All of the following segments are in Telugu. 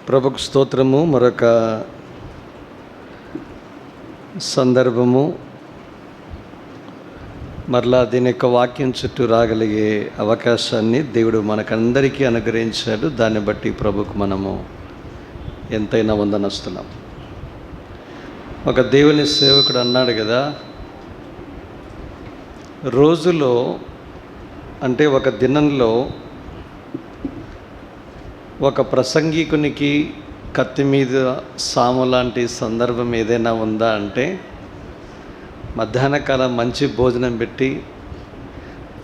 ప్రభుకు స్తోత్రము. మరొక సందర్భము, మరలా దీని యొక్క వాక్యం చుట్టూ రాగలిగే అవకాశాన్ని దేవుడు మనకందరికీ అనుగ్రహించాడు. దాన్ని బట్టి ప్రభుకు మనము ఎంతైనా వందనస్తున్నాం. ఒక దేవుని సేవకుడు అన్నాడు కదా, రోజులో అంటే ఒక దినంలో ఒక ప్రసంగికునికి కత్తి మీద సాము లాంటి సందర్భం ఏదైనా ఉందా అంటే మధ్యాహ్నకాలం మంచి భోజనం పెట్టి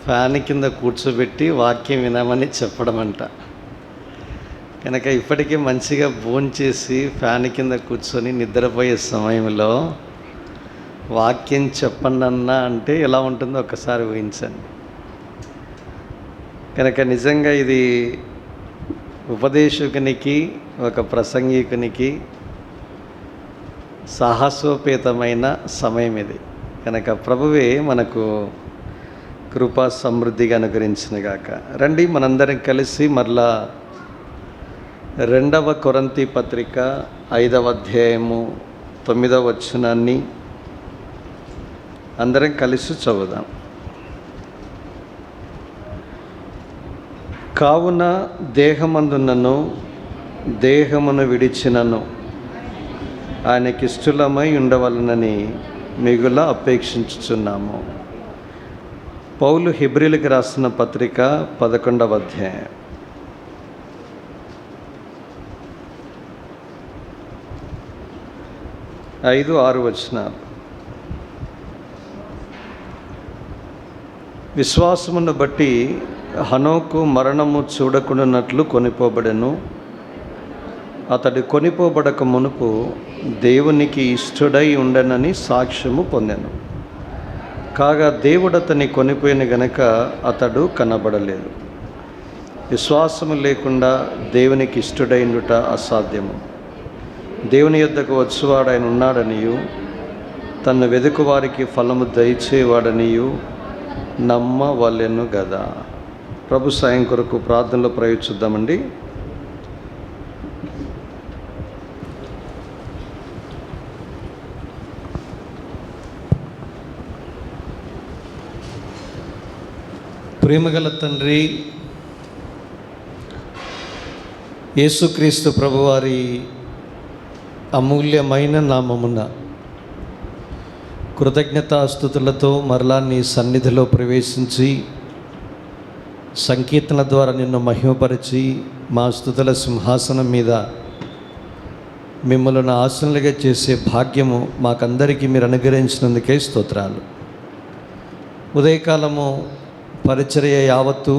ఫ్యాన్ కింద కూర్చోబెట్టి వాక్యం వినమని చెప్పడం అంట. కనుక ఇప్పటికీ మంచిగా భోంచేసి ఫ్యాన్ కింద కూర్చొని నిద్రపోయే సమయంలో వాక్యం చెప్పండి అన్నా అంటే ఎలా ఉంటుందో ఒకసారి ఊహించండి. కనుక నిజంగా ఇది ఉపదేశకునికి, ఒక ప్రసంగికునికి సాహసోపేతమైన సమయం ఇది. కనుక ప్రభువే మనకు కృపా సమృద్ధిగా అనుగ్రహించిన గాక. రండి మనందరం కలిసి మరలా 2 కొరింథీ పత్రిక 5వ అధ్యాయము 9వ వచనాన్ని అందరం కలిసి చదువుదాం. కావున దేహమందున్నను దేహమును విడిచినను ఆయనకిష్టులమై ఉండవలనని మిగుల అపేక్షించుచున్నాము. పౌలు హెబ్రీయులకు రాసిన పత్రిక 11వ అధ్యాయం 5-6 వచనాలు. విశ్వాసమును బట్టి హనోకు మరణము చూడకుండానట్లు కొనిపోబడెను. అతడు కొనిపోబడక మునుపు దేవునికి ఇష్టడై ఉండనని సాక్ష్యము పొందెను. కాగా దేవుడు అతన్ని కొనిపోయిన గనక అతడు కనబడలేదు. విశ్వాసము లేకుండా దేవునికి ఇష్టడైండుట అసాధ్యము. దేవుని యొద్దకు వచ్చువాడు ఆయన ఉన్నాడనియు తన్ను వెదుకు వారికి ఫలము దయచేవాడనియు నమ్మవలెను గదా. ప్రభు సాయం కొరకు ప్రార్థనలో ప్రయోగిద్దామండి. ప్రేమగల తండ్రి, యేసుక్రీస్తు ప్రభువారి అమూల్యమైన నామమున కృతజ్ఞతాస్తుతులతో మరలా నీ సన్నిధిలో ప్రవేశించి సంకీర్తన ద్వారా నిన్ను మహిమపరిచి మా స్తుతుల సింహాసనం మీద మిమ్మల్ని ఆసనలుగా చేసే భాగ్యము మాకందరికీ మీరు అనుగ్రహించినందుకే స్తోత్రాలు. ఉదయకాలము పరిచర్య యావత్తు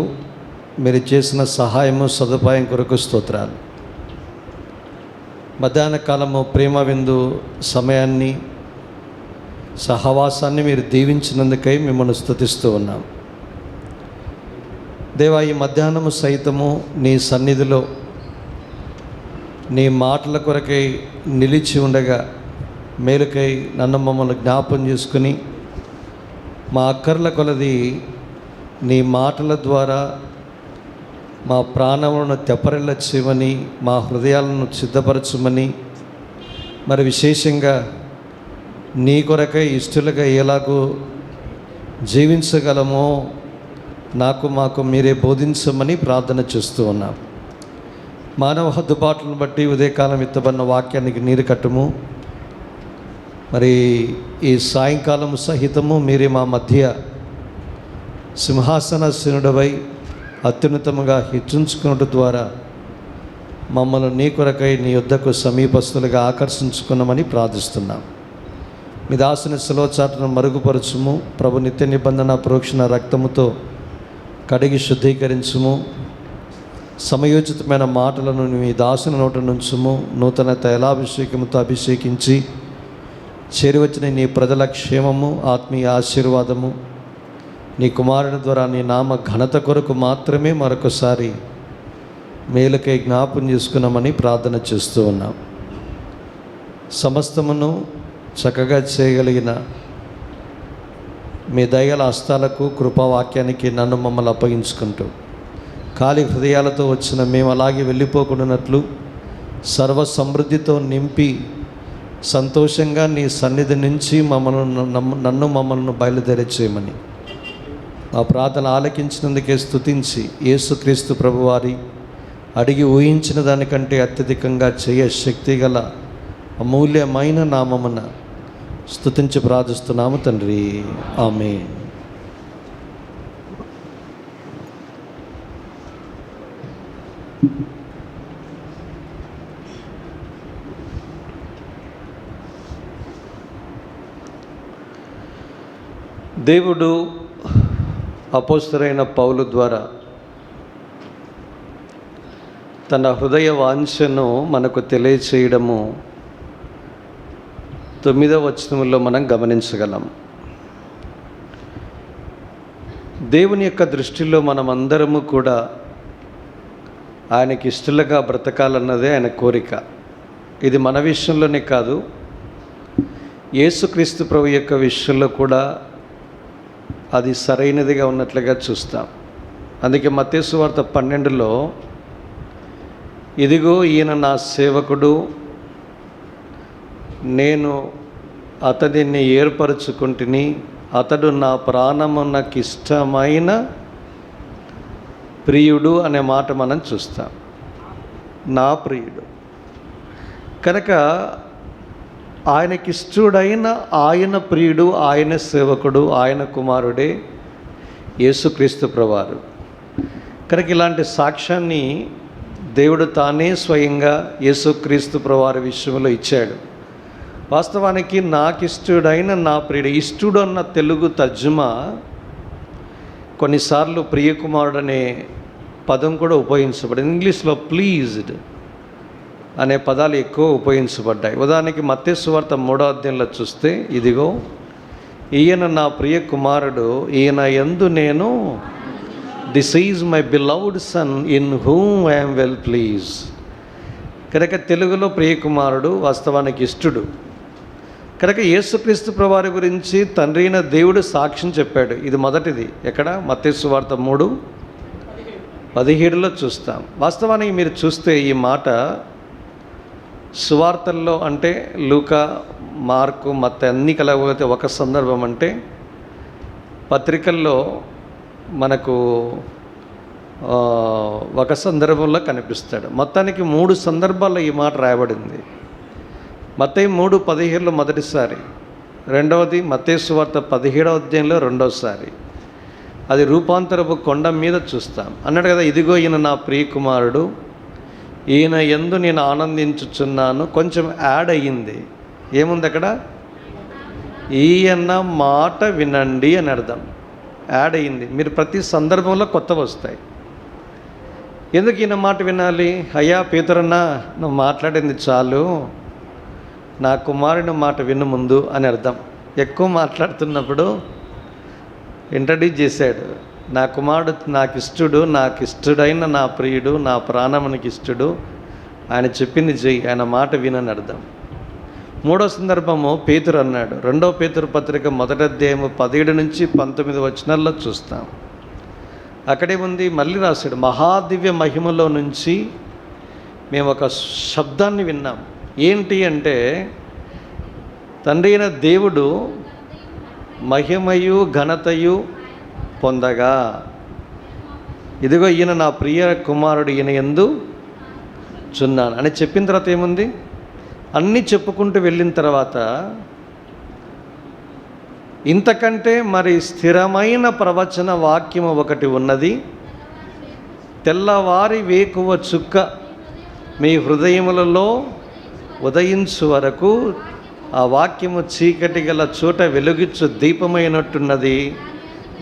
మీరు చేసిన సహాయము సదుపాయం కొరకు స్తోత్రాలు. మధ్యాహ్న కాలము ప్రేమ విందు సమయాన్ని, సహవాసాన్ని మీరు దీవించినందుకై మిమ్మల్ని స్తుతిస్తూ ఉన్నాం. దేవా, ఈ మధ్యాహ్నము సైతము నీ సన్నిధిలో నీ మాటల కొరకై నిలిచి ఉండగా మేలుకై నన్ను మమ్మల్ని జ్ఞాపం చేసుకుని మా అక్కర్ల కొలది నీ మాటల ద్వారా మా ప్రాణములను తెప్పరిల్ల చేయమని, మా హృదయాలను సిద్ధపరచమని, మరి విశేషంగా నీ కొరకై ఇష్టలుగా ఎలాగో జీవించగలమో మాకు మీరే బోధించమని ప్రార్థన చేస్తూ ఉన్నాం. మానవ హద్దుబాట్లను బట్టి ఉదయకాలం ఎత్తబడిన వాక్యానికి నీరు కట్టుము. మరి ఈ సాయంకాలం సహితము మీరే మా మధ్య సింహాసనాసీనుడవై అత్యున్నతముగా హెచ్చించుకున్నట్టు ద్వారా మమ్మల్ని నీ కొరకై నీ యొద్దకు సమీపస్తులుగా ఆకర్షించుకున్నామని ప్రార్థిస్తున్నాం. మీ దాసుని శిలోచాటను మరుగుపరచుము. ప్రభు నిత్య నిబంధన ప్రోక్షణ రక్తముతో కడిగి శుద్ధీకరించుము. సమయోచితమైన మాటలను మీ దాసుని నోట నుంచుము. నూతన తైలాభిషేకముతో అభిషేకించి చేరివచ్చిన నీ ప్రజల క్షేమము, ఆత్మీయ ఆశీర్వాదము నీ కుమారుని ద్వారా నీ నామ ఘనత కొరకు మాత్రమే మరొకసారి మేలుకై జ్ఞాపం చేసుకున్నామని ప్రార్థన చేస్తూ ఉన్నాం. సమస్తమును చక్కగా చేయగలిగిన మీ దయగల హస్తాలకు, కృపావాక్యానికి నన్ను మమ్మల్ని అప్పగించుకుంటూ ఖాళీ హృదయాలతో వచ్చిన మేము అలాగే వెళ్ళిపోకుండానట్లు సర్వ సమృద్ధితో నింపి సంతోషంగా నీ సన్నిధి నుంచి మమ్మల్ని బయలుదేరి చేయమని ఆ ప్రార్థన ఆలకించినందుకే స్తుతించి యేసుక్రీస్తు ప్రభువారి అడిగి ఊహించిన దానికంటే అత్యధికంగా చేయ శక్తి గల అమూల్యమైన నామమున స్తుతించి ప్రార్థిస్తున్నాము తండ్రి, ఆమేన్. దేవుడు అపోస్తలుడైన పౌలు ద్వారా తన హృదయ వాంఛను మనకు తెలియచేయడము 9వ వచనంలో మనం గమనించగలం. దేవుని యొక్క దృష్టిలో మనమందరము కూడా ఆయనకి ఇష్టలుగా బ్రతకాలన్నదే ఆయన కోరిక. ఇది మన విషయంలోనే కాదు, యేసుక్రీస్తు ప్రభు యొక్క విషయంలో కూడా అది సరైనదిగా ఉన్నట్లుగా చూస్తాం. అందుకే మత్తయి సువార్త 12లో ఇదిగో ఈయన నా సేవకుడు, నేను అతడిని ఏర్పరచుకుంటుని, అతడు నా ప్రాణము నాకు ఇష్టమైన ప్రియుడు అనే మాట మనం చూస్తాం. నా ప్రియుడు కనుక ఆయనకిష్టుడైన ఆయన ప్రియుడు, ఆయన సేవకుడు, ఆయన కుమారుడే యేసుక్రీస్తు ప్రభువారు. కనుక ఇలాంటి సాక్ష్యాన్ని దేవుడు తానే స్వయంగా యేసుక్రీస్తు ప్రభువారి విషయంలో ఇచ్చాడు. వాస్తవానికి నాకిష్టుడైన నా ప్రియుడు, ఇష్టుడు అన్న తెలుగు తర్జుమా కొన్నిసార్లు ప్రియకుమారుడు అనే పదం కూడా ఉపయోగించబడింది. ఇంగ్లీష్లో ప్లీజ్డ్ అనే పదాలు ఎక్కువ ఉపయోగించబడ్డాయి. ఉదాహరణకి మత్తయి సువార్త 3వ అధ్యాయంలో చూస్తే ఇదిగో ఈయన నా ప్రియ కుమారుడు, ఈయన యందు నేను this is my beloved son in whom I am well please. కనుక తెలుగులో ప్రియకుమారుడు వాస్తవానికి ఇష్టుడు. కనుక యేసుక్రీస్తు ప్రభువారి గురించి తండ్రి అయిన దేవుడు సాక్ష్యం చెప్పాడు. ఇది మొదటిది ఎక్కడ? మత్తయి సువార్త 3:17లో చూస్తాం. వాస్తవానికి మీరు చూస్తే ఈ మాట సువార్తల్లో అంటే లూకా, మార్కు, మత్తయి అన్నీ కలగబోతే ఒక సందర్భం, అంటే పత్రికల్లో మనకు ఒక సందర్భంలో కనిపిస్తాడు. మొత్తానికి 3 సందర్భాల్లో ఈ మాట రాయబడింది. మత్తయి 3:17లో మొదటిసారి, రెండవది మత్తయి సువార్త 17వ అధ్యాయంలో రెండవసారి, అది రూపాంతరపు కొండ మీద చూస్తాం. అన్నాడు కదా, ఇదిగో ఈయన నా ప్రియకుమారుడు, ఈయన యందు నేను ఆనందించుచున్నాను. కొంచెం యాడ్ అయ్యింది. ఏముంది అక్కడ? ఈయన మాట వినండి అని అర్థం. యాడ్ అయ్యింది. మీరు ప్రతి సందర్భంలో కొత్తవి వస్తాయి. ఎందుకు ఈయన మాట వినాలి? అయ్యా పేతురన్నా, నువ్వు మాట్లాడింది చాలు, నా కుమారుని మాట విను ముందు అని అర్థం. ఎక్కువ మాట్లాడుతున్నప్పుడు ఇంట్రడ్యూస్ చేశాడు, నా కుమారుడు నాకు ఇష్టడు, నాకు ఇష్టడైన నా ప్రియుడు, నా ప్రాణమునికి ఇష్టడు, ఆయన చెప్పింది చెయ్యి, ఆయన మాట వినని అర్థం. 3వ సందర్భము పేతురు అన్నాడు. 2వ పేతురు పత్రిక 1వ అధ్యాయము 17 నుంచి 19 వచనాల్లో చూస్తాం. అక్కడే ఉంది, మళ్ళీ రాశాడు, మహాదివ్య మహిమలో నుంచి మేము ఒక శబ్దాన్ని విన్నాం. ఏంటి అంటే, తండ్రి అయిన దేవుడు మహిమయు ఘనతయు పొందగా, ఇదిగో ఈయన నా ప్రియ కుమారుడు, ఈయన యందు చున్నాను అని చెప్పిన తర్వాత ఏముంది? అన్నీ చెప్పుకుంటూ వెళ్ళిన తర్వాత ఇంతకంటే మరి స్థిరమైన ప్రవచన వాక్యము ఒకటి ఉన్నది, తెల్లవారి వేకువ చుక్క మీ హృదయములలో ఉదయించు వరకు ఆ వాక్యము చీకటి గల చోట వెలుగిచ్చు దీపమైనట్టున్నది,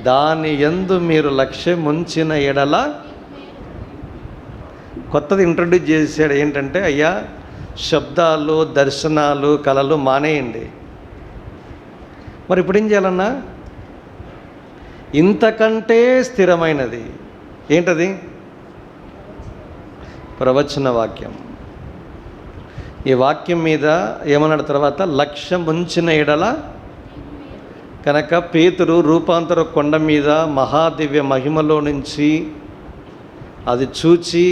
దాని యందు మీరు లక్ష్యముంచిన ఎడల. కొత్తది ఇంట్రడ్యూస్ చేశాడు. ఏంటంటే, అయ్యా శబ్దాలు, దర్శనాలు, కళలు మానేయండి. మరి ఇప్పుడు ఏం చేయాలన్నా? ఇంతకంటే స్థిరమైనది ఏంటది? ప్రవచన వాక్యం. ఈ వాక్యం మీద ఏమన్నాడు తర్వాత? లక్ష్యం ఉంచిన ఎడల. కనుక పేతురు రూపాంతర కొండ మీద మహాదివ్య మహిమలో నుంచి అది చూచి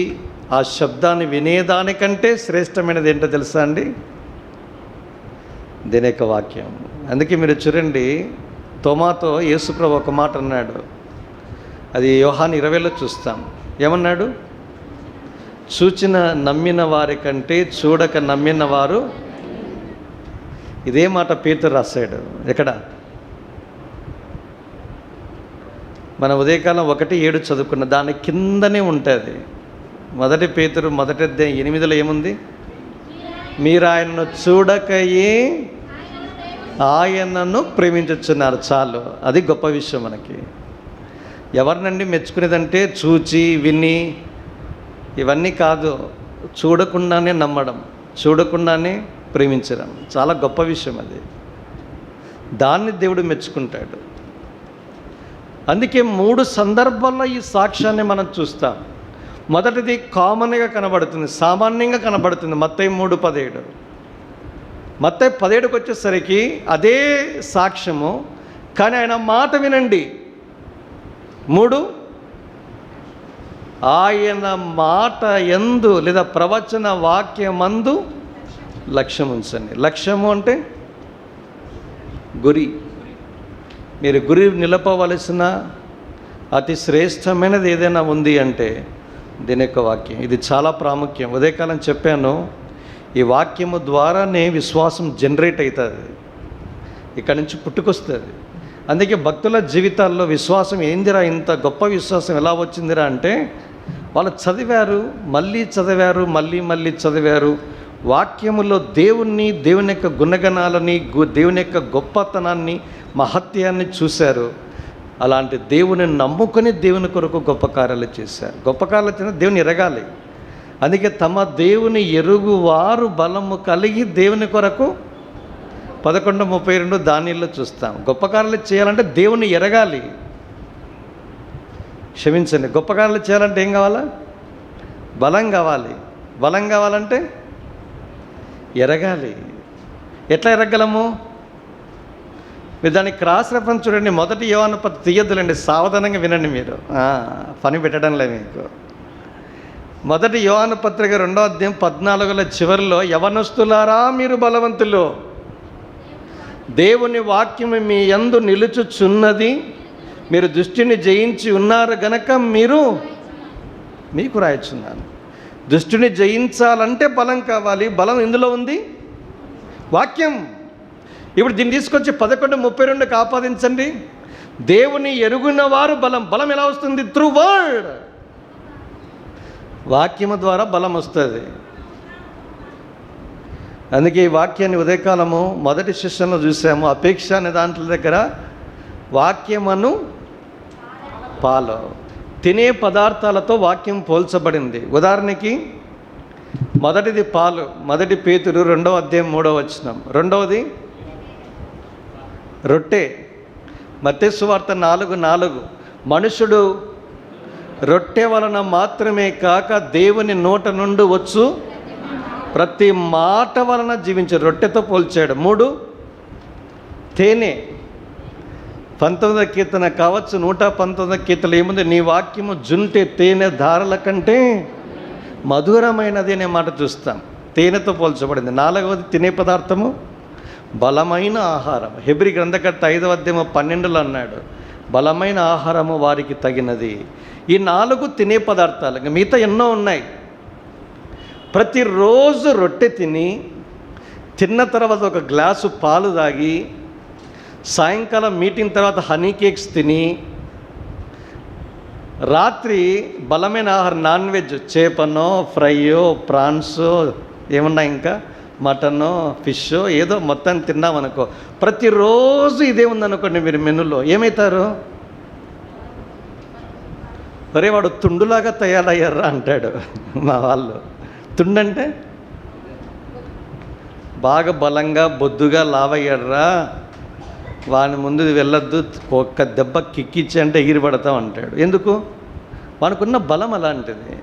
ఆ శబ్దాన్ని వినేదానికంటే శ్రేష్టమైనది ఏంటో తెలుసా అండి? దీని యొక్క వాక్యం. అందుకే మీరు చూడండి, తోమాతో యేసుప్రభు ఒక మాట అన్నాడు. అది యోహాను 20లో చూస్తాం. ఏమన్నాడు? చూచిన నమ్మిన వారి కంటే చూడక నమ్మిన వారు. ఇదే మాట పేతురు రాశాడు. ఎక్కడ? మన ఉదయకాలం 1:7 చదువుకున్న దాని కిందనే ఉంటుంది. 1 పేతురు 1:8 ఏముంది? మీరు ఆయనను చూడకయే ఆయనను ప్రేమించుచున్నారు. చాలు, అది గొప్ప విషయం. మనకి ఎవరినండి మెచ్చుకునేదంటే చూచి విని ఇవన్నీ కాదు, చూడకుండానే నమ్మడం, చూడకుండానే ప్రేమించడం చాలా గొప్ప విషయం. అది దాన్ని దేవుడు మెచ్చుకుంటాడు. అందుకే 3 సందర్భాల్లో ఈ సాక్ష్యాన్ని మనం చూస్తాం. మొదటిది కామన్గా కనబడుతుంది, సామాన్యంగా కనబడుతుంది. మత్తయి 3:17. మత్తయి 17కి వచ్చేసరికి అదే సాక్ష్యము, కానీ ఆయన మాట వినండి. 3, ఆయన మాట యందు లేదా ప్రవచన వాక్యమందు లక్ష్యం ఉంచండి. లక్ష్యము అంటే గురి. మీరు గురి నిలపవలసిన అతి శ్రేష్టమైనది ఏదైనా ఉంది అంటే దీని యొక్క వాక్యం. ఇది చాలా ప్రాముఖ్యం. ఉదయకాలం చెప్పాను, ఈ వాక్యము ద్వారానే విశ్వాసం జనరేట్ అవుతుంది, ఇక్కడి నుంచి పుట్టుకొస్తుంది. అందుకే భక్తుల జీవితాల్లో విశ్వాసం ఏందిరా, ఇంత గొప్ప విశ్వాసం ఎలా వచ్చిందిరా అంటే, వాళ్ళు చదివారు, మళ్ళీ చదివారు, మళ్ళీ చదివారు. వాక్యములో దేవుణ్ణి, దేవుని యొక్క గుణగణాలని, దేవుని యొక్క గొప్పతనాన్ని, మహత్యాన్ని చూశారు. అలాంటి దేవుని నమ్ముకొని దేవుని కొరకు గొప్ప కార్యాలు చేశారు. గొప్ప కార్యాలు చేసిన దేవుని ఎరగాలి. అందుకే తమ దేవుని ఎరుగువారు బలము కలిగి దేవుని కొరకు 11:32 దానిలో చూస్తాం. గొప్ప కార్యాలు చేయాలంటే దేవుని ఎరగాలి. క్షమించండి, గొప్ప కార్యాలు చేయాలంటే ఏం కావాలా? బలం కావాలి. బలం కావాలంటే ఎరగాలి. ఎట్లా ఎరగలము? మీరు దానికి క్రాస్ రెఫరెన్స్ చూడండి. 1 యోహాను తీయద్దులండి, సావధానంగా వినండి. మీరు పని పెట్టడం లేదు మీకు. 1 యోహాను పత్రిక 2:14 చివరిలో, యవనస్తులారా మీరు బలవంతులు, దేవుని వాక్యము మీ యందు నిలుచుచున్నది, మీరు దృష్టిని జయించి ఉన్నారు గనక మీకు రాయచున్నాను. దుష్టుని జయించాలంటే బలం కావాలి. బలం ఇందులో ఉంది, వాక్యం. ఇప్పుడు దీన్ని తీసుకొచ్చి 11:32 ఆపాదించండి. దేవుని ఎరుగున వారు బలం. బలం ఎలా వస్తుంది? Through word. వాక్యము ద్వారా బలం వస్తుంది. అందుకే ఈ వాక్యాన్ని ఉదయకాలము మొదటి సెషన్లో చూసాము. అపేక్ష అనే దాంట్లో దగ్గర వాక్యమును పాలు, తినే పదార్థాలతో వాక్యం పోల్చబడింది. ఉదాహరణకి మొదటిది పాలు, 1 పేతురు 2:3. రెండవది రొట్టె, మత్తయి సువార్త 4:4. మనుషుడు రొట్టె వలన మాత్రమే కాక దేవుని నోట నుండి వచ్చు ప్రతి మాట వలన జీవించే రొట్టెతో పోల్చాడు. 3 తేనె, 19వ కీర్తన కావచ్చు, 119వ కీర్తన ఏముంది? నీ వాక్యము జుంటె తేనె ధారల కంటే మధురమైనది అనే మాట చూస్తాం. తేనెతో పోల్చబడింది. 4వది తినే పదార్థము, బలమైన ఆహారం. హెబ్రీ గ్రంథకర్త 5:12 అన్నాడు, బలమైన ఆహారము వారికి తగినది. ఈ 4 తినే పదార్థాలు. ఇంకా మిగతా ఎన్నో ఉన్నాయి. ప్రతిరోజు రొట్టె తిన్న తర్వాత ఒక గ్లాసు పాలు తాగి, సాయంకాలం మీటింగ్ తర్వాత హనీ కేక్స్ తిని, రాత్రి బలమైన ఆహారం, నాన్ వెజ్, చేపనో ఫ్రైయో ప్రాన్సో ఏమన్నా ఇంకా మటనో ఫిషో ఏదో మొత్తం తిన్నామనుకో, ప్రతిరోజు ఇదే ఉందనుకోండి మీరు మెనూలో, ఏమవుతారు? ఒరే వాడు తుండులాగా తయారయ్యారా అంటాడు మా వాళ్ళు. తుండంటే బాగా బలంగా బొద్దుగా లావయ్యాడ్రా, వాని ముందు వెళ్ళొద్దు, ఒక్క దెబ్బ కిక్కిచ్చి అంటే ఎగిరిపడతాం అంటాడు. ఎందుకు? వానుకున్న బలం అలాంటిది.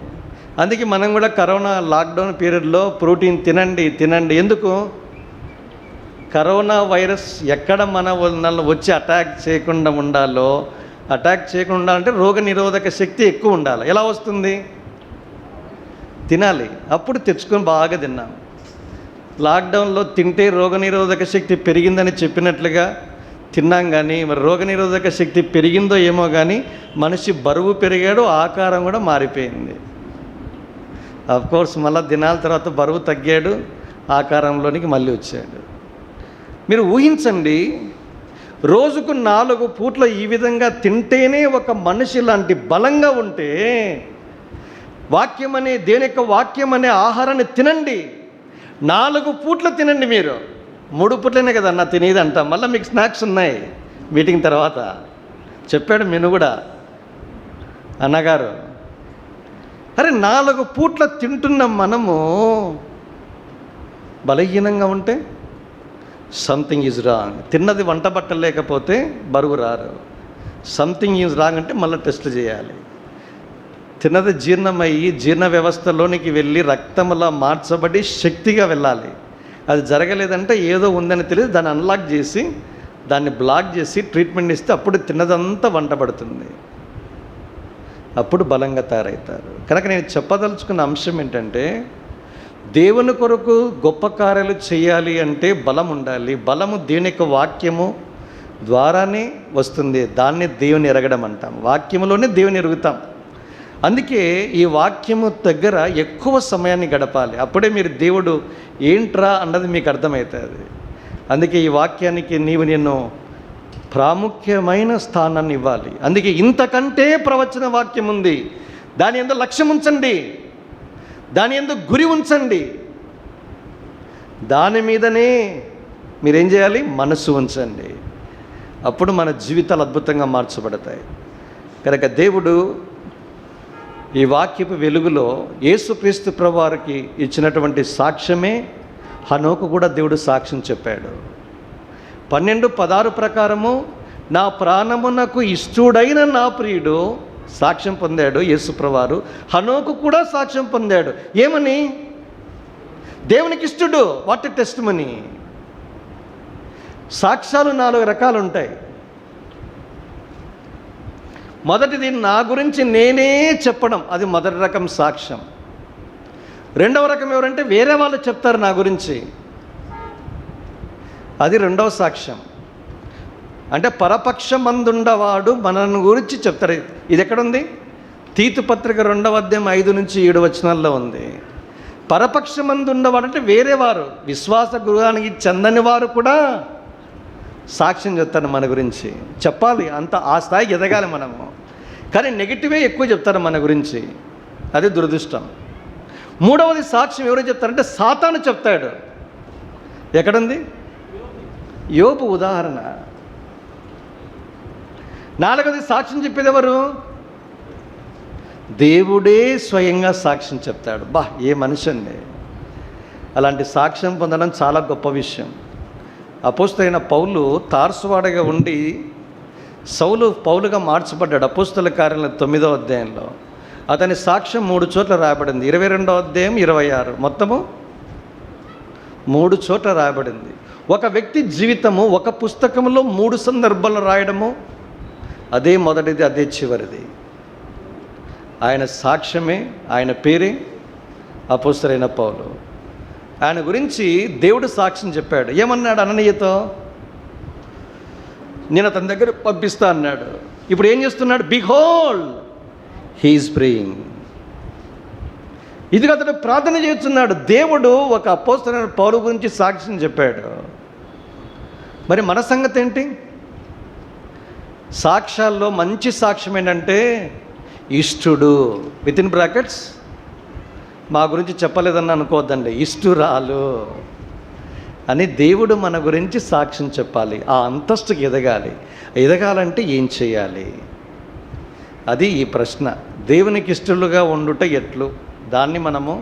అందుకే మనం కూడా కరోనా లాక్డౌన్ పీరియడ్లో ప్రోటీన్ తినండి. ఎందుకు? కరోనా వైరస్ ఎక్కడ మన వచ్చి అటాక్ చేయకుండా ఉండాలో, అటాక్ చేయకుండా అంటే రోగ నిరోధక శక్తి ఎక్కువ ఉండాలి. ఎలా వస్తుంది? తినాలి. అప్పుడు తెచ్చుకొని బాగా తిన్నాం. లాక్డౌన్లో తింటే రోగనిరోధక శక్తి పెరిగిందని చెప్పినట్లుగా తిన్నాం, కానీ మరి రోగనిరోధక శక్తి పెరిగిందో ఏమో కానీ మనిషి బరువు పెరిగాడు, ఆకారం కూడా మారిపోయింది. అఫ్కోర్స్ మళ్ళీ దినాల తర్వాత బరువు తగ్గాడు, ఆకారంలోనికి మళ్ళీ వచ్చాడు. మీరు ఊహించండి, రోజుకు 4 పూట్ల ఈ విధంగా తింటేనే ఒక మనిషి లాంటి బలంగా ఉంటే, వాక్యం అనే దేని యొక్క వాక్యం అనే ఆహారాన్ని తినండి. 4 పూట్ల తినండి. మీరు 3 పూట్లనే కదా అన్న తినేది అంట. మళ్ళీ మీకు స్నాక్స్ ఉన్నాయి మీటింగ్ తర్వాత చెప్పాడు మెను కూడా అన్నగారు. అరే 4 పూట్ల తింటున్న మనము బలహీనంగా ఉంటే సంథింగ్ ఈజ్ రాంగ్. తిన్నది వంట బట్టలేకపోతే బరువు రారు. సంథింగ్ ఈజ్ రాంగ్ అంటే మళ్ళీ టెస్ట్ చేయాలి. తిన్నది జీర్ణమయ్యి జీర్ణ వ్యవస్థలోనికి వెళ్ళి రక్తంలా మార్చబడి శక్తిగా వెళ్ళాలి. అది జరగలేదంటే ఏదో ఉందని తెలియదు, దాన్ని అన్లాక్ చేసి దాన్ని బ్లాక్ చేసి ట్రీట్మెంట్ ఇస్తే అప్పుడు తిన్నదంతా వంటబడుతుంది, అప్పుడు బలంగా తయారవుతారు. కనుక నేను చెప్పదలుచుకున్న అంశం ఏంటంటే, దేవుని కొరకు గొప్ప కార్యాలు చేయాలి అంటే బలం ఉండాలి. బలము దేవుని యొక్క వాక్యము ద్వారానే వస్తుంది. దాన్ని దేవుని ఎరగడం అంటాం. వాక్యములోనే దేవుని ఎరుగుతాం. అందుకే ఈ వాక్యము దగ్గర ఎక్కువ సమయాన్ని గడపాలి. అప్పుడే మీరు దేవుడు ఏంట్రా అన్నది మీకు అర్థమవుతుంది. అందుకే ఈ వాక్యానికి నేను ప్రాముఖ్యమైన స్థానాన్ని ఇవ్వాలి. అందుకే ఇంతకంటే ప్రవచన వాక్యం ఉంది. దాని యందు లక్ష్యం ఉంచండి, దాని యందు గురి ఉంచండి, దాని మీదనే మీరేం చేయాలి? మనసు ఉంచండి. అప్పుడు మన జీవితాలు అద్భుతంగా మార్చబడతాయి. కనుక దేవుడు ఈ వాక్యపు వెలుగులో యేసుక్రీస్తు ప్రభువారికి ఇచ్చినటువంటి సాక్ష్యమే హనోకు కూడా దేవుడు సాక్ష్యం చెప్పాడు. 12:16 ప్రకారము నా ప్రాణమునకు ఇష్టుడైన నా ప్రియుడు సాక్ష్యం పొందాడు యేసు ప్రభువారు. హనోకు కూడా సాక్ష్యం పొందాడు. ఏమని? దేవునికి ఇష్టడు. What testimony. సాక్ష్యాలు 4 రకాలు ఉంటాయి. మొదటిది నా గురించి నేనే చెప్పడం, అది మొదటి రకం సాక్ష్యం. రెండవ రకం ఎవరంటే వేరే వాళ్ళు చెప్తారు నా గురించి, అది రెండవ సాక్ష్యం. అంటే పరపక్షమందుండవాడు మనను గురించి చెప్తారు. ఇది ఎక్కడుంది? తీతు పత్రిక 2వ అధ్యాయం 5-7 వచనాల్లో ఉంది. పరపక్షమందుండవాడు అంటే వేరేవారు, విశ్వాస గృహానికి చెందని వారు కూడా సాక్ష్యం చెప్తారు మన గురించి. చెప్పాలి, అంత ఆ స్థాయికి ఎదగాలి మనము. కానీ నెగిటివే ఎక్కువ చెప్తారు మన గురించి, అది దురదృష్టం. మూడవది సాక్ష్యం ఎవరు చెప్తారంటే సాతాను చెప్తాడు. ఎక్కడుంది? యోబు ఉదాహరణ. నాలుగవది సాక్ష్యం చెప్పేది ఎవరు? దేవుడే స్వయంగా సాక్ష్యం చెప్తాడు. ఏ మనిషి అండి! అలాంటి సాక్ష్యం పొందడం చాలా గొప్ప విషయం. అపోస్తలైన పౌలు తార్సువాడగా ఉండి సౌలు పౌలుగా మార్చబడ్డాడు. అపోస్తల కార్యాల 9వ అధ్యాయంలో అతని సాక్ష్యం 3 చోట్ల రాయబడింది. 22వ అధ్యాయం, 26, మొత్తము 3 చోట్ల రాయబడింది. ఒక వ్యక్తి జీవితము ఒక పుస్తకంలో 3 సందర్భాల్లో రాయడము, అదే మొదటిది, అదే చివరిది. ఆయన సాక్ష్యమే, ఆయన పేరే అపోస్తలైన పౌలు. ఆయన గురించి దేవుడు సాక్ష్యం చెప్పాడు. ఏమన్నాడు? అననీయతో నేను అతని దగ్గర పంపిస్తా అన్నాడు. ఇప్పుడు ఏం చేస్తున్నాడు? Behold he is praying. ఇదిగో అతడు ప్రార్థన చేస్తున్నాడు. దేవుడు ఒక అపోస్తలుడైన పౌలు గురించి సాక్ష్యం చెప్పాడు. మరి మన సంగతి ఏంటి? సాక్ష్యాల్లో మంచి సాక్ష్యం ఏంటంటే ఇష్టుడు, వితిన్ బ్రాకెట్స్, మా గురించి చెప్పలేదని అనుకోవద్దండి, ఇష్టురాలు అని దేవుడు మన గురించి సాక్ష్యం చెప్పాలి. ఆ అంతస్తుకి ఎదగాలి. ఎదగాలంటే ఏం చేయాలి? అది ఈ ప్రశ్న. దేవునికి ఇష్టలుగా ఉండుట ఎట్లు, దాన్ని మనము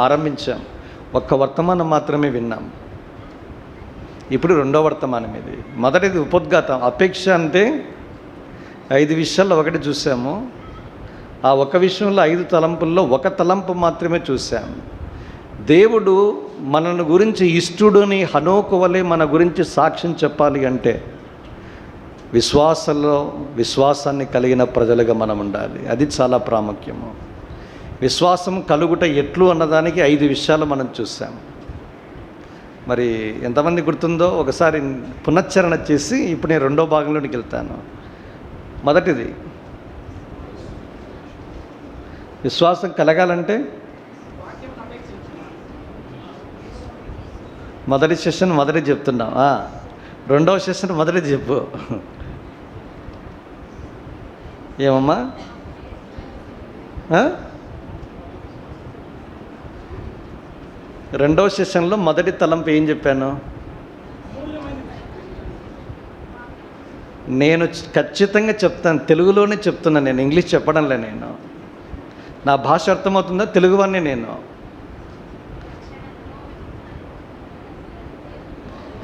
ఆరంభించాం. ఒక్క వర్తమానం మాత్రమే విన్నాం. ఇప్పుడు రెండో వర్తమానం ఇది. మొదటిది ఉపోద్ఘాతం. అపేక్ష అంటే 5 విషయాల్లో ఒకటి చూసాము. ఆ ఒక విషయంలో 5 తలంపుల్లో ఒక తలంపు మాత్రమే చూసాం. దేవుడు మనను గురించి ఇష్టుడుని హనోకు వలె మన గురించి సాక్ష్యం చెప్పాలి అంటే విశ్వాసాన్ని కలిగిన ప్రజలుగా మనం ఉండాలి. అది చాలా ప్రాముఖ్యము. విశ్వాసం కలుగుట ఎట్లు అన్నదానికి 5 విషయాలు మనం చూసాం. మరి ఎంతమంది గుర్తుందో ఒకసారి పునశ్చరణ చేసి ఇప్పుడు నేను 2వ భాగంలోనికి వెళ్తాను. మొదటిది, విశ్వాసం కలగాలంటే మొదటి సెషన్ మొదటి చెప్తున్నాం, 2వ సెషన్ మొదటి చెప్పు. ఏమమ్మా? రెండవ సెషన్లో మొదటి తలంపు ఏం చెప్పాను? నేను ఖచ్చితంగా చెప్తాను, తెలుగులోనే చెప్తున్నాను, నేను ఇంగ్లీష్ చెప్పడంలే. నేను నా భాష అర్థమవుతుందా? తెలుగువాడిని నేను.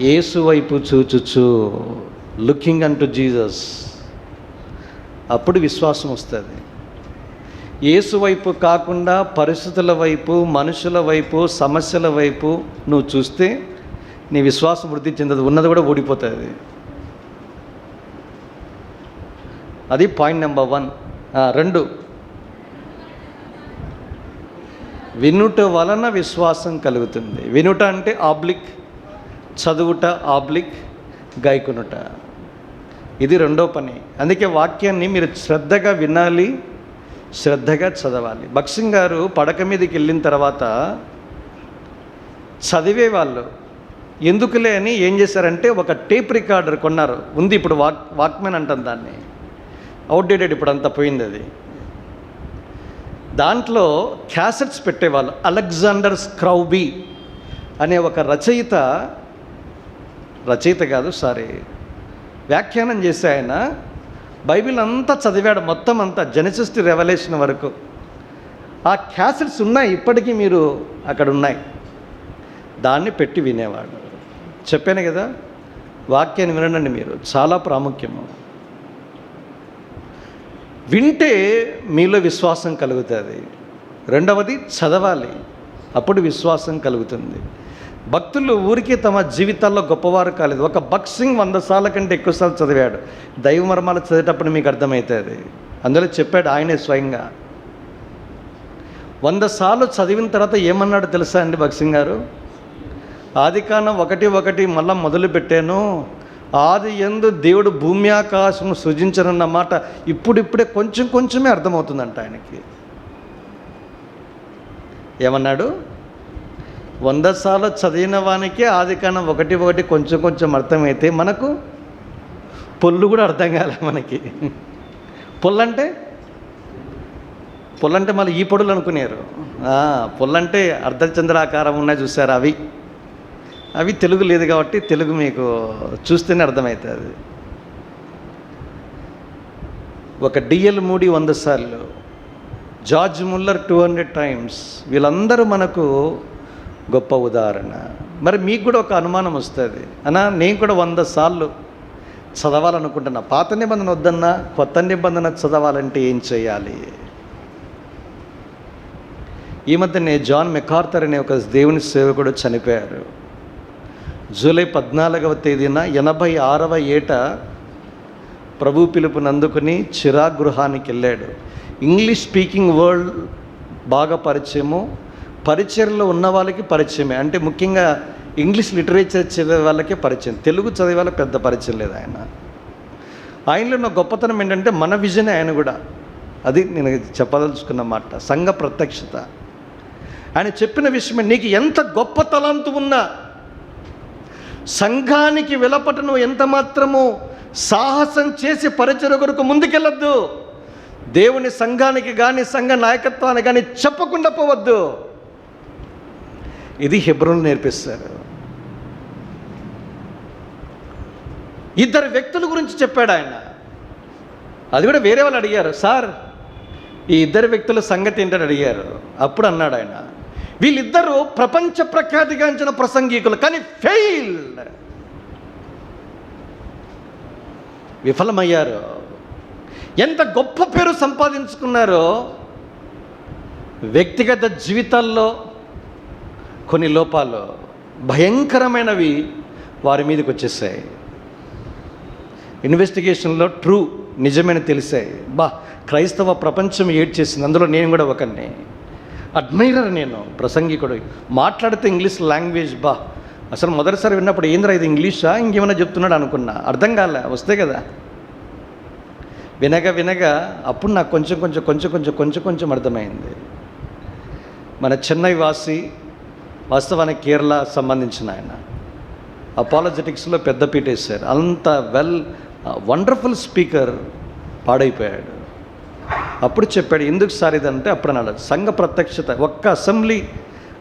యేసు వైపు చూచుచు, లుకింగ్ అన్ టు జీసస్, అప్పుడు విశ్వాసం వస్తుంది. యేసు వైపు కాకుండా పరిస్థితుల వైపు, మనుషుల వైపు, సమస్యల వైపు నువ్వు చూస్తే నీ విశ్వాసం వృద్ధి చెందదు, ఉన్నది కూడా ఊడిపోతుంది. అది పాయింట్ నెంబర్ 1. 2, వినుట వలన విశ్వాసం కలుగుతుంది. వినుట అంటే ఆబ్లిక్, చదువుట ఆబ్లిక్, గాయకునుట. ఇది 2వ పని. అందుకే వాక్యాన్ని మీరు శ్రద్ధగా వినాలి, శ్రద్ధగా చదవాలి. భక్సింగ్ గారు పడక మీదకి వెళ్ళిన తర్వాత చదివేవాళ్ళు ఎందుకులే అని ఏం చేశారంటే ఒక టేప్ రికార్డర్ కొన్నారు. ఉంది ఇప్పుడు, వాక్మెన్ అంటాం దాన్ని, అవుట్డేటెడ్, ఇప్పుడు అంతా పోయింది అది. దాంట్లో క్యాసెట్స్ పెట్టేవాళ్ళు. అలెగ్జాండర్ స్క్రౌబీ అనే ఒక వ్యాఖ్యానం చేసే ఆయన బైబిల్ అంతా చదివాడు, మొత్తం అంతా, జెనసిస్ టు రెవల్యూషన్ వరకు. ఆ క్యాసెట్స్ ఉన్నాయి, ఇప్పటికీ మీరు అక్కడ ఉన్నాయి. దాన్ని పెట్టి వినేవాడు. చెప్పాను కదా, వాక్యాన్ని వినండి మీరు, చాలా ప్రాముఖ్యము. వింటే మీలో విశ్వాసం కలుగుతుంది. 2వది, చదవాలి, అప్పుడు విశ్వాసం కలుగుతుంది. భక్తులు ఊరికే తమ జీవితాల్లో గొప్పవారు కాలేదు. ఒక భక్సింగ్ 100 సార్ల కంటే ఎక్కువసార్లు చదివాడు. దైవ మర్మాలు చదివేటప్పుడు మీకు అర్థమవుతుంది. అందులో చెప్పాడు ఆయనే స్వయంగా. 100 సార్లు చదివిన తర్వాత ఏమన్నాడు తెలుసా అండి భక్సింగ్ గారు? ఆదికాండం 1:1 మళ్ళా మొదలు పెట్టాను, ఆది యందు దేవుడు భూమి ఆకాశము సృజించనన్న మాట ఇప్పుడిప్పుడే కొంచెమే అర్థమవుతుందంట ఆయనకి. ఏమన్నాడు? 100 సార్లు చదివిన వానికి ఆదికాండం 1:1 కొంచెం అర్థమైతే మనకు పొల్లు కూడా అర్థం కాలే మనకి. పొల్లంటే మళ్ళీ ఈ పొడులు అనుకునేరు. పొల్లంటే అర్ధచంద్రాకారం ఉన్నాయి చూసారు, అవి తెలుగు లేదు కాబట్టి తెలుగు మీకు చూస్తేనే అర్థమవుతుంది. ఒక డిఎల్ మూడీ 100 సార్లు, జార్జ్ ముల్లర్ 200 టైమ్స్. వీళ్ళందరూ మనకు గొప్ప ఉదాహరణ. మరి మీకు కూడా ఒక అనుమానం వస్తుంది, నేను కూడా 100 సార్లు చదవాలనుకుంటున్నా, పాత నిబంధన వద్దన్నా కొత్త నిబంధన చదవాలంటే ఏం చేయాలి? ఈ మధ్యనే జాన్ మెకార్థర్ అనే ఒక దేవుని సేవకుడు చనిపోయారు. జూలై 14వ తేదీన 86వ ఏట ప్రభు పిలుపుని అందుకుని చిరాగృహానికి వెళ్ళాడు. ఇంగ్లీష్ స్పీకింగ్ వరల్డ్ బాగా పరిచయంలో ఉన్న వాళ్ళకి పరిచయమే, అంటే ముఖ్యంగా ఇంగ్లీష్ లిటరేచర్ చదివే వాళ్ళకే పరిచయం, తెలుగు చదివే వాళ్ళకి పెద్ద పరిచయం లేదు. ఆయనలో ఉన్న గొప్పతనం ఏంటంటే మన విజనే ఆయన కూడా. అది నేను చెప్పదలుచుకున్న మాట, సంఘ ప్రత్యక్షత. ఆయన చెప్పిన విషయమే, నీకు ఎంత గొప్ప తలాంతు ఉన్నా సంఘానికి వెలపట నువ్వు ఎంత మాత్రము సాహసం చేసి పరిచయ కొరకు ముందుకెళ్ళొద్దు. దేవుని సంఘానికి కానీ సంఘ నాయకత్వానికి కానీ చెప్పకుండా పోవద్దు. ఇది హెబ్రోన్లు నేర్పిస్తారు. 2 వ్యక్తుల గురించి చెప్పాడు ఆయన. అది కూడా వేరే వాళ్ళు అడిగారు, సార్ ఈ 2 వ్యక్తుల సంగతి ఏంటని అడిగారు. అప్పుడు అన్నాడు ఆయన, వీళ్ళిద్దరూ ప్రపంచ ప్రఖ్యాతిగాంచిన ప్రసంగికులు, కానీ ఫెయిల్డ్, విఫలమయ్యారు. ఎంత గొప్ప పేరు సంపాదించుకున్నారో, వ్యక్తిగత జీవితాల్లో కొన్ని లోపాలు భయంకరమైనవి వారి మీదకి వచ్చేసాయి. ఇన్వెస్టిగేషన్లో నిజమైన తెలిసాయి. క్రైస్తవ ప్రపంచం ఏడ్చేసింది, అందులో నేను కూడా ఒకరిని. అడ్మైరర్ నేను, ప్రసంగికుడు. మాట్లాడితే ఇంగ్లీష్ లాంగ్వేజ్ అసలు మొదటిసారి విన్నప్పుడు ఏంద్రా ఇది ఇంగ్లీషా ఇంకేమైనా చెప్తున్నాడు అనుకున్నా, అర్థం కాలే, వస్తే కదా. వినగా అప్పుడు నాకు కొంచెం అర్థమైంది. మన చెన్నై వాస్తవానికి కేరళ సంబంధించిన ఆయన, అపాలజెటిక్స్లో పెద్దపీట వేశారు. అంత వండర్ఫుల్ స్పీకర్ పాడైపోయాడు. అప్పుడు చెప్పాడు, ఎందుకు సార్ ఇదంటే అప్పుడు అన్నాడు, సంఘ ప్రత్యక్షత. ఒక్క అసెంబ్లీ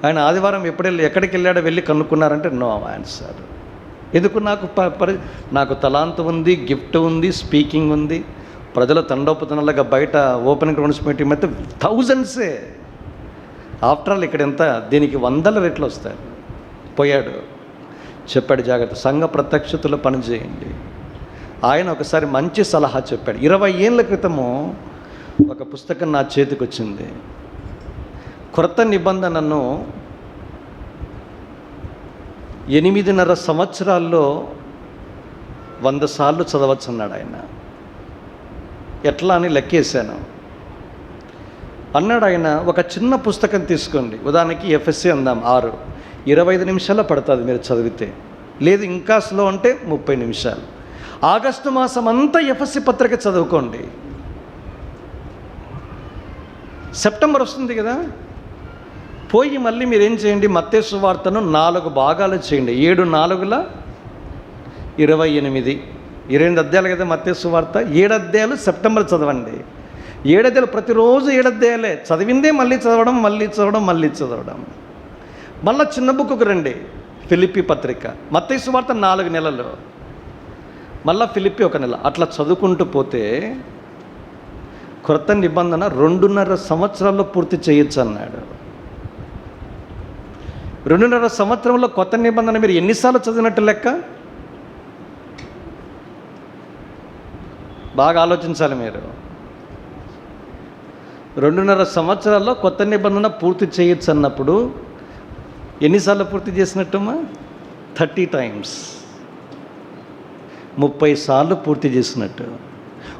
ఆయన ఆదివారం ఎక్కడికి వెళ్ళాడో వెళ్ళి కనుక్కున్నారంటే నో ఆన్సర్. ఎందుకు? నాకు తలాంతం ఉంది, గిఫ్ట్ ఉంది, స్పీకింగ్ ఉంది. ప్రజల తండోపతనాలుగా బయట ఓపెన్ గ్రౌండ్స్ మీటింగ్ అయితే థౌజండ్సే. ఆఫ్టర్ ఆల్ ఇక్కడ ఎంత, దీనికి 100 రెట్లు వస్తాయి. పోయాడు, చెప్పాడు జాగ్రత్త, సంఘ ప్రత్యక్షతలో పనిచేయండి. ఆయన ఒకసారి మంచి సలహా చెప్పాడు. 20 ఏళ్ళ క్రితము ఒక పుస్తకం నా చేతికి వచ్చింది. క్రొత్త నిబంధనను 8.5 సంవత్సరాల్లో 100 సార్లు చదవచ్చు అన్నాడు ఆయన. ఎట్లా అని లెక్కేశాను. అన్నాడు ఆయన, ఒక చిన్న పుస్తకం తీసుకోండి, ఉదాహరణకి ఎఫ్ఎస్సి అందాం 6, 25 నిమిషాల్లో పడుతుంది మీరు చదివితే, లేదు ఇంకా స్లో అంటే 30 నిమిషాలు. ఆగస్టు మాసం అంతా ఎఫ్ఎస్సి పత్రిక చదువుకోండి. సెప్టెంబర్ వస్తుంది కదా, పోయి మళ్ళీ మీరు ఏం చేయండి, మత్తయి సువార్తను 4 భాగాలు చేయండి. 7 4 28, 22 అధ్యాయాలు కదా మత్తయి సువార్త. 7 అధ్యాయాలు సెప్టెంబర్ చదవండి. 7 అధ్యాయాలు ప్రతిరోజు 7 అధ్యాయాలే చదివిందే మళ్ళీ చదవడం. మళ్ళీ చిన్న బుక్కు రండి, ఫిలిప్పీ పత్రిక. మత్తయి సువార్త 4 నెలలు, మళ్ళీ ఫిలిప్పీ 1 నెల. అట్లా చదువుకుంటూ పోతే క్రొత్త నిబంధన 2.5 సంవత్సరాల్లో పూర్తి చేయొచ్చు అన్నాడు. 2.5 సంవత్సరంలో కొత్త నిబంధన మీరు ఎన్నిసార్లు చదివినట్టు లెక్క? బాగా ఆలోచించాలి మీరు. 2.5 సంవత్సరాల్లో కొత్త నిబంధన పూర్తి చేయొచ్చు అన్నప్పుడు ఎన్నిసార్లు పూర్తి చేసినట్టుమా? 30 టైమ్స్, 30 సార్లు పూర్తి చేసినట్టు.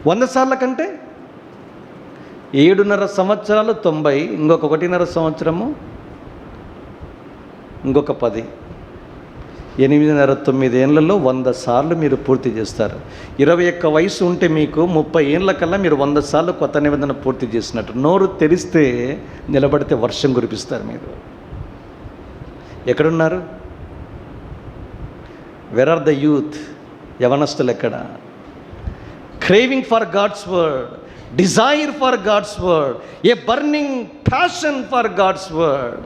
100 సార్ల కంటే 7.5 సంవత్సరాలు 90, ఇంకొక 1.5 సంవత్సరము, ఇంకొక 10, 8.5 9 ఏళ్లలో 100 సార్లు మీరు పూర్తి చేస్తారు. 21 వయసు ఉంటే మీకు 30 ఏళ్ళ కల్లా మీరు 100 సార్లు కొత్త నిబంధన పూర్తి చేసినట్టు. నోరు తెరిస్తే నిలబడితే వర్షం కురిపిస్తారు మీరు. ఎక్కడున్నారు? Where are the youth? యవనస్తులు ఎక్కడ? Craving for God's word, desire for God's word, a burning passion for God's word.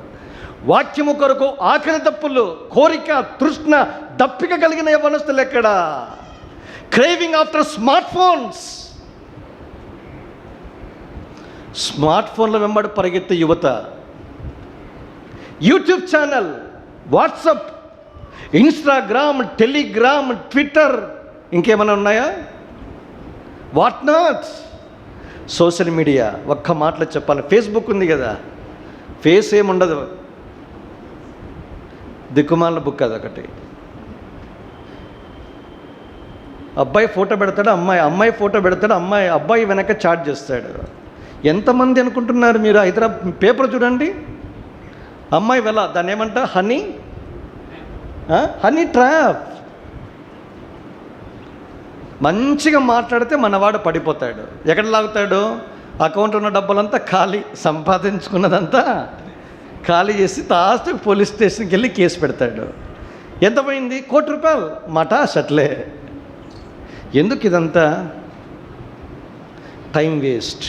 వాక్యము కొరకు ఆకలి దప్పులు, కోరిక, తృష్ణ, దప్పిక కలిగిన యవనస్తులు ఎక్కడ? క్రేవింగ్ ఆఫ్టర్ స్మార్ట్ ఫోన్ల వెంబడి పరిగెత్తే యువత. YouTube channel, WhatsApp, Instagram, Telegram, Twitter, ఇంకేమైనా ఉన్నాయా? What not. Social media. ఒక్క మాటలో చెప్పాలి, ఫేస్బుక్ ఉంది కదా, ఫేస్ ఏముండదు, దిక్కుమాల బుక్ అదొకటి. అబ్బాయి ఫోటో పెడతాడు, అమ్మాయి ఫోటో పెడతాడు, అబ్బాయి వెనక చాట్ చేస్తాడు. ఎంతమంది అనుకుంటున్నారు మీరు? హైదరాబాద్ పేపర్ చూడండి, అమ్మాయి దాన్ని ఏమంటా, హనీ ట్రాప్. మంచిగా మాట్లాడితే మనవాడు పడిపోతాడు. ఎక్కడ లాగుతాడు? అకౌంట్ ఉన్న డబ్బులంతా ఖాళీ, సంపాదించుకున్నదంతా ఖాళీ చేసి లాస్ట్కి పోలీస్ స్టేషన్కి వెళ్ళి కేసు పెడతాడు. ఎంత పోయింది? ₹1 కోటి. మటాష్ అట్లే. ఎందుకు ఇదంతా? Time waste.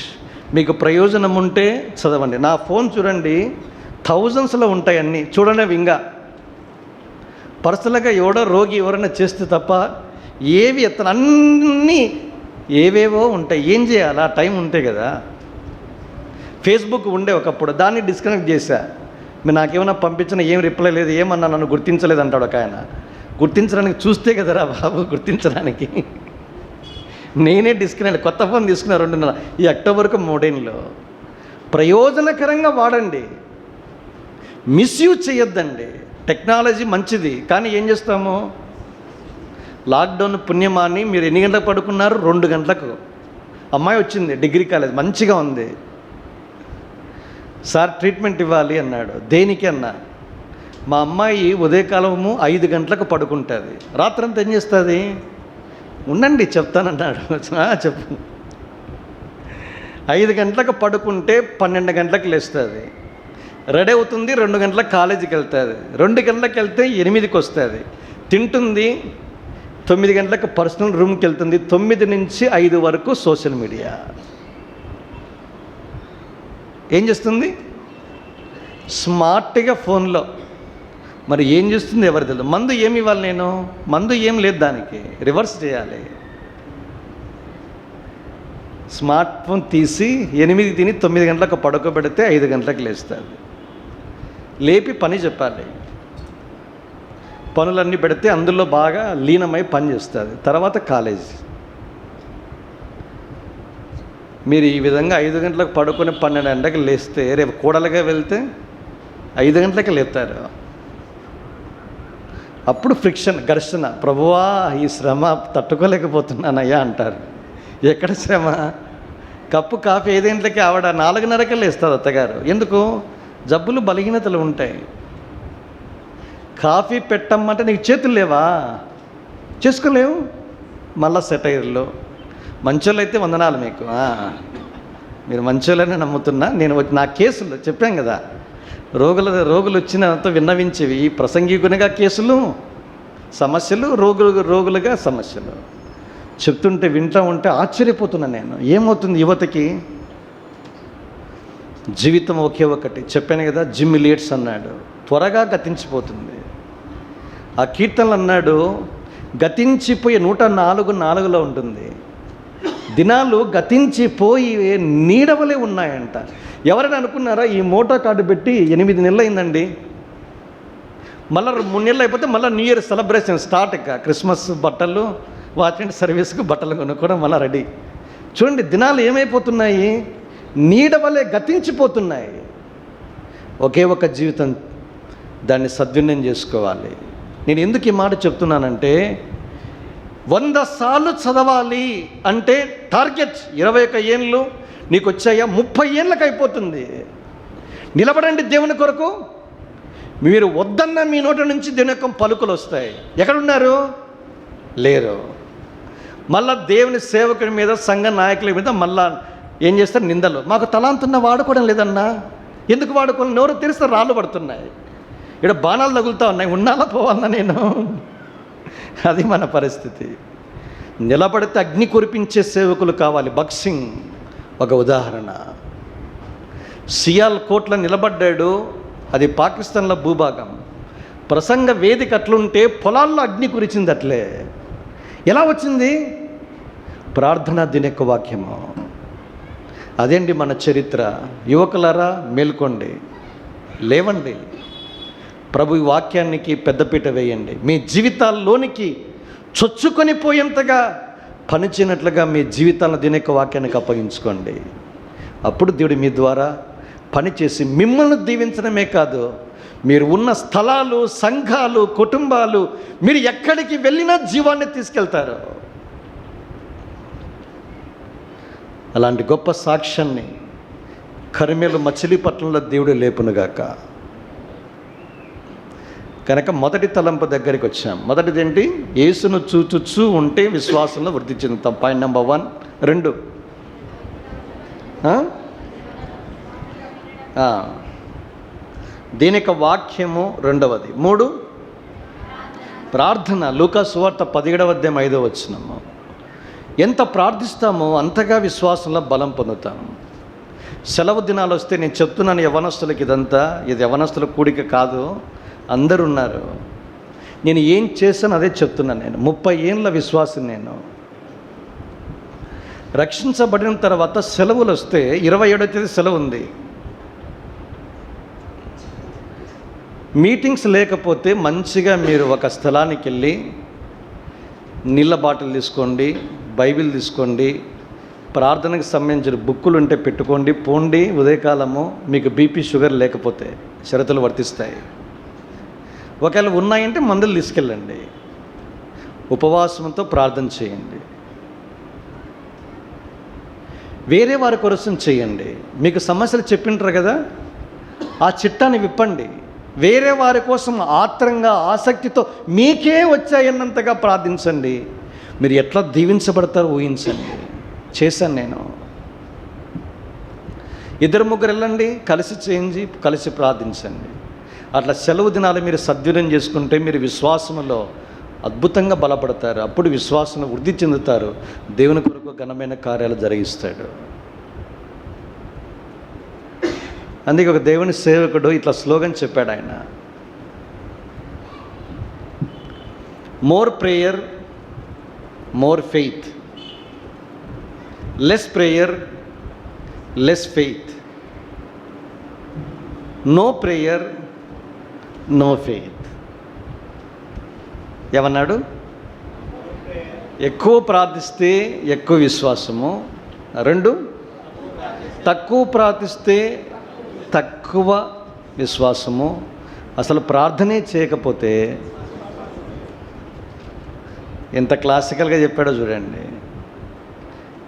మీకు ప్రయోజనం ఉంటే చదవండి. నా ఫోన్ చూడండి, థౌజండ్స్లో ఉంటాయి అన్నీ. చూడండి, ఇంకా పర్సనల్గా ఎవడో రోగి ఎవరైనా చేస్తే తప్ప ఏవి ఎత్తను, అన్నీ ఏవేవో ఉంటాయి. ఏం చేయాలి? ఆ టైం ఉంటే కదా. ఫేస్బుక్ ఉండే ఒకప్పుడు, దాన్ని డిస్కనెక్ట్ చేశా. మీరు నాకేమైనా పంపించినా ఏం రిప్లై లేదు, ఏమన్నా నన్ను గుర్తించలేదు అంటాడు ఒక ఆయన. గుర్తించడానికి చూస్తే కదరా బాబు, గుర్తించడానికి. నేనే డిస్కనెక్ట్, కొత్త ఫోన్ తీసుకున్నా 2.5 ఈ అక్టోబర్కు 3 ఏళ్ళు. ప్రయోజనకరంగా వాడండి, మిస్యూజ్ చేయొద్దండి. టెక్నాలజీ మంచిది, కానీ ఏం చేస్తాము? లాక్డౌన్ పుణ్యమాని మీరు ఎన్ని గంటలకు పడుకున్నారు? 2 గంటలకు. అమ్మాయి వచ్చింది, డిగ్రీ కాలేజ్, మంచిగా ఉంది. సార్ ట్రీట్మెంట్ ఇవ్వాలి అన్నాడు. దేనికి అన్నా, మా అమ్మాయి ఉదయకాలము 5 గంటలకు పడుకుంటుంది, రాత్రంతా ఏం చేస్తుంది? ఉండండి చెప్తానన్నాడు. చెప్పు. 5 గంటలకు పడుకుంటే 12 గంటలకు లేస్తుంది, రెడీ అవుతుంది, 2 గంటలకు కాలేజీకి వెళ్తుంది, 2 గంటలకు వెళ్తే 8కి వస్తుంది, తింటుంది, 9 గంటలకు పర్సనల్ రూమ్కి వెళ్తుంది, 9 నుంచి 5 వరకు సోషల్ మీడియా. ఏం చేస్తుంది? స్మార్ట్గా ఫోన్లో. మరి ఏం చేస్తుంది ఎవరు తెలియదు. మందు ఏమి ఇవ్వాలి? నేను మందు ఏం లేదు, దానికి రివర్స్ చేయాలి. స్మార్ట్ ఫోన్ తీసి 8 తిని 9 గంటలకు పడుకోబెడితే 5 గంటలకు లేస్తుంది. లేపి పని చెప్పాలి, పనులన్నీ పెడితే అందులో బాగా లీనమై పని చేస్తుంది. తర్వాత కాలేజ్. మీరు ఈ విధంగా 5 గంటలకు పడుకొని 12 గంటలకు లేస్తే రేపు కూడలుగా వెళ్తే 5 గంటలకి లేపుతారు. అప్పుడు ఫ్రిక్షన్, ఘర్షణ. ప్రభువా ఈ శ్రమ తట్టుకోలేకపోతున్నానయ్యా అంటారు. ఎక్కడ శ్రమ? కప్పు కాఫీ 5 గంటలకి ఆవిడ 4:30కి లేస్తుంది అత్తగారు. ఎందుకు? జబ్బులు బలహీనతలు ఉంటాయి. కాఫీ పెట్టమ్మంటే నీకు చేతులు లేవా? చేసుకోలేవు. మళ్ళా సెటైర్లు. మంచోళ్ళు అయితే వందనాలు మీకు, మీరు మంచోళ్ళని నమ్ముతున్నా. నేను నా కేసులు చెప్పాను కదా, రోగులు వచ్చినంత విన్నవించేవి. ప్రసంగికునిగా కేసులు, సమస్యలు, రోగులుగా సమస్యలు చెప్తుంటే వింటూ ఉంటే ఆశ్చర్యపోతున్నా నేను. ఏమవుతుంది యువతకి? జీవితం ఒకే ఒకటి. చెప్పాను కదా, జిమ్ లీడ్స్ అన్నాడు, త్వరగా గతించిపోతుంది. ఆ కీర్తనలు అన్నాడు, గతించిపోయే 104:4 ఉంటుంది. దినాలు గతించిపోయి నీడవలే ఉన్నాయంట. ఎవరైనా అనుకున్నారా ఈ మోటో కార్డు పెట్టి 8 నెలలు అయిందండి, మళ్ళీ 3 నెలలు అయిపోతే మళ్ళీ న్యూ ఇయర్ సెలబ్రేషన్ స్టార్ట్. ఇక క్రిస్మస్ బట్టలు, వాచ్ అండ్ సర్వీస్కు బట్టలు కొనుక్కోవడం మళ్ళీ రెడీ. చూడండి దినాలు ఏమైపోతున్నాయి? నీడవలే గతించిపోతున్నాయి. ఒకే ఒక జీవితం, దాన్ని సద్వినియోగం చేసుకోవాలి. నేను ఎందుకు ఈ మాట చెప్తున్నానంటే, 100 సార్లు చదవాలి అంటే టార్గెట్ 21 ఏళ్ళు నీకు వచ్చాయా? 30 ఏళ్ళకి అయిపోతుంది. నిలబడండి దేవుని కొరకు. మీరు వద్దన్న మీ నోటి నుంచి దేవుని యొక్క పలుకులు వస్తాయి. ఎక్కడున్నారు? లేరు. మళ్ళా దేవుని సేవకుడి మీద, సంఘ నాయకుల మీద మళ్ళా ఏం చేస్తారు? నిందలు. మాకు తలాంతున్న వాడుకోవడం లేదన్నా. ఎందుకు వాడుకోవాలి? నోరు తెరిస్తే రాళ్ళు పడుతున్నాయి, ఇక్కడ బాణాలు తగులుతూ ఉన్నాయి. ఉన్నాలా పోవాలన్నా నేను? అది మన పరిస్థితి. నిలబడితే అగ్ని కురిపించే సేవకులు కావాలి. బాక్సింగ్ ఒక ఉదాహరణ. సియాల్ కోట్లో నిలబడ్డాడు, అది పాకిస్తాన్లో భూభాగం. ప్రసంగ వేదిక అట్లుంటే పొలాల్లో అగ్ని కురిచింది. అట్లే ఎలా వచ్చింది? ప్రార్థన దినొక్క వాక్యము. అదేంటి మన చరిత్ర. యువకులారా మేల్కోండి, లేవండి. ప్రభు వాక్యానికి పెద్దపీట వేయండి. మీ జీవితాల్లోనికి చొచ్చుకొని పోయేంతగా పనిచేయనట్లుగా మీ జీవితాలను దినొక్క వాక్యానికి అప్పగించుకోండి. అప్పుడు దేవుడు మీ ద్వారా పనిచేసి మిమ్మల్ని దీవించడమే కాదు, మీరు ఉన్న స్థలాలు, సంఘాలు, కుటుంబాలు, మీరు ఎక్కడికి వెళ్ళినా జీవాన్ని తీసుకెళ్తారు. అలాంటి గొప్ప సాక్ష్యాన్ని కర్మేలు మచిలీపట్నంలో దేవుడు లేపునుగాక. కనుక మొదటి తలంపు దగ్గరికి వచ్చాం. మొదటిది ఏంటి? యేసును చూచుచూ ఉంటే విశ్వాసంలో వృద్ధి చెందుతాం. Point number 1. 2, దీని యొక్క వాక్యము. 2వది. 3, ప్రార్థన. లూకా సువార్త 17:5. ఎంత ప్రార్థిస్తామో అంతగా విశ్వాసంలో బలం పొందుతాము. సెలవు దినాలు వస్తే నేను చెప్తున్నాను యవనస్తులకి, ఇదంతా ఇది యవనస్తుల కూడిక కాదు, అందరూ ఉన్నారు. నేను ఏం చేశాను అదే చెప్తున్నాను. నేను 30 ఏళ్ళ విశ్వాసం. నేను రక్షించబడిన తర్వాత సెలవులు వస్తే 27వ తేదీ సెలవు ఉంది. మీటింగ్స్ లేకపోతే మంచిగా మీరు ఒక స్థలానికి వెళ్ళి నీళ్ళ బాటిల్ తీసుకోండి, బైబిల్ తీసుకోండి, ప్రార్థనకు సంబంధించిన బుక్కులు ఉంటే పెట్టుకోండి, పోండి. ఉదయకాలము మీకు బీపీ షుగర్ లేకపోతే షరతులు వర్తిస్తాయి. ఒకవేళ ఉన్నాయంటే మందులు తీసుకెళ్ళండి. ఉపవాసంతో ప్రార్థన చేయండి. వేరే వారి కోసం చేయండి. మీకు సమస్యలు చెప్పింటారు కదా, ఆ చిట్టాన్ని విప్పండి. వేరే వారి కోసం ఆత్రంగా ఆసక్తితో మీకే వచ్చాయన్నంతగా ప్రార్థించండి. మీరు ఎట్లా దీవించబడతారో ఊహించండి. చేశాను నేను. 2-3 వెళ్ళండి, కలిసి చేయించి కలిసి ప్రార్థించండి. అట్లా సెలవు దినాలు మీరు సద్వినియోగం చేసుకుంటే మీరు విశ్వాసంలో అద్భుతంగా బలపడతారు. అప్పుడు విశ్వాసంలో వృద్ధి చెందుతారు. దేవుని కొరకు ఘనమైన కార్యాలు జరిగిస్తాడు. అందుకే ఒక దేవుని సేవకుడు ఇట్లా స్లోగన్ చెప్పాడు ఆయన, more prayer more faith, less prayer less faith, no prayer no faith. ఏమన్నాడు? ఎక్కువ ప్రార్థిస్తే ఎక్కువ విశ్వాసము, 2 తక్కువ ప్రార్థిస్తే తక్కువ విశ్వాసము, అసలు ప్రార్థనే చేయకపోతే. ఎంత క్లాసికల్గా చెప్పాడో చూడండి.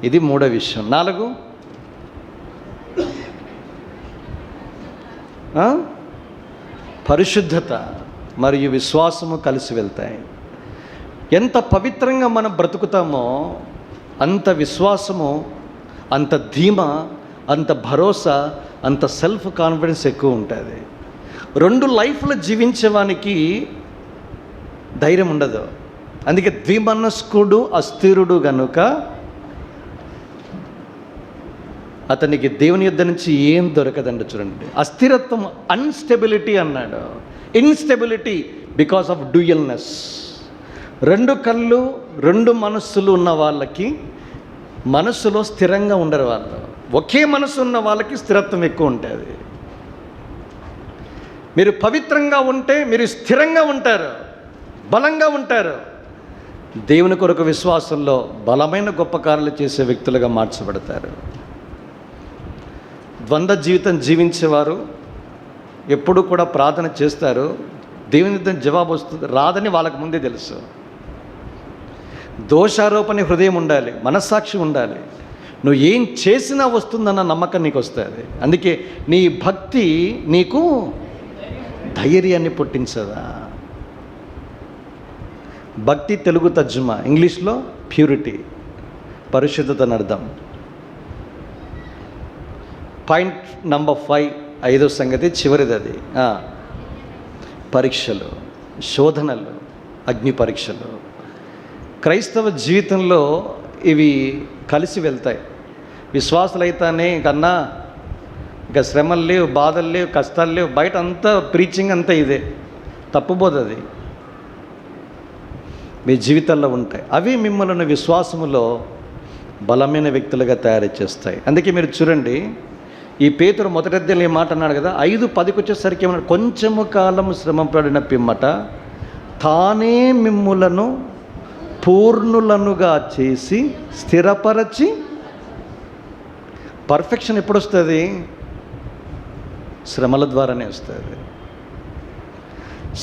ఇది 3వ విషయం. 4 పరిశుద్ధత మరియు విశ్వాసము కలిసి వెళ్తాయి. ఎంత పవిత్రంగా మనం బ్రతుకుతామో అంత విశ్వాసము, అంత ధీమా, అంత భరోసా, అంత సెల్ఫ్ కాన్ఫిడెన్స్ ఎక్కువ ఉంటుంది. 2 లైఫ్లో జీవించేవానికి ధైర్యం ఉండదు. అందుకే ద్విమనస్కుడు అస్థిరుడు గనుక అతనికి దేవుని యుద్ధ నుంచి ఏం దొరకదండి. చూడండి, అస్థిరత్వం, అన్స్టెబిలిటీ అన్నాడు. Instability because of dualness. 2 కళ్ళు 2 మనస్సులు ఉన్న వాళ్ళకి మనస్సులో స్థిరంగా ఉండరు. వాళ్ళు ఒకే మనసు ఉన్న వాళ్ళకి స్థిరత్వం ఎక్కువ ఉంటుంది. మీరు పవిత్రంగా ఉంటే మీరు స్థిరంగా ఉంటారు, బలంగా ఉంటారు. దేవుని కొరకు విశ్వాసంలో బలమైన గొప్ప కార్యాలు చేసే వ్యక్తులుగా మార్చబడతారు. ద్వంద్వ జీవితం జీవించేవారు ఎప్పుడు కూడా ప్రార్థన చేస్తారు. దేవుని జవాబు వస్తుంది రాదని వాళ్ళకు ముందే తెలుసు. దోషారోపణ హృదయం ఉండాలి, మనస్సాక్షి ఉండాలి. నువ్వు ఏం చేసినా వస్తుందన్న నమ్మకం నీకు వస్తుంది. అందుకే నీ భక్తి నీకు ధైర్యాన్ని పుట్టించదా. భక్తి తెలుగు తర్జుమా, ఇంగ్లీష్లో ప్యూరిటీ, పరిశుద్ధతను అర్థం. పాయింట్ నంబర్ 5, 5వ సంగతి చివరిది. అది పరీక్షలు, శోధనలు, అగ్ని పరీక్షలు. క్రైస్తవ జీవితంలో ఇవి కలిసి వెళ్తాయి. విశ్వాసులైతేనే కన్నా ఇక శ్రమలు లేవు, బాధలు లేవు, కష్టాలు లేవు. బయట అంతా ప్రీచింగ్ అంతా ఇదే, తప్పుబోదది మీ జీవితాల్లో ఉంటాయి. అవి మిమ్మల్ని విశ్వాసములో బలమైన వ్యక్తులుగా తయారు చేస్తాయి. అందుకే మీరు చూడండి, ఈ పేతురు మొదటి అధ్యాయంలో ఏ మాట అన్నాడు కదా, 5:10 వచ్చేసరికి ఏమన్నాడు? కొంచెము కాలము శ్రమ పడిన పిమ్మట తానే మిమ్ములను పూర్ణులనుగా చేసి స్థిరపరచి. పర్ఫెక్షన్ ఎప్పుడు వస్తుంది? శ్రమల ద్వారానే వస్తుంది.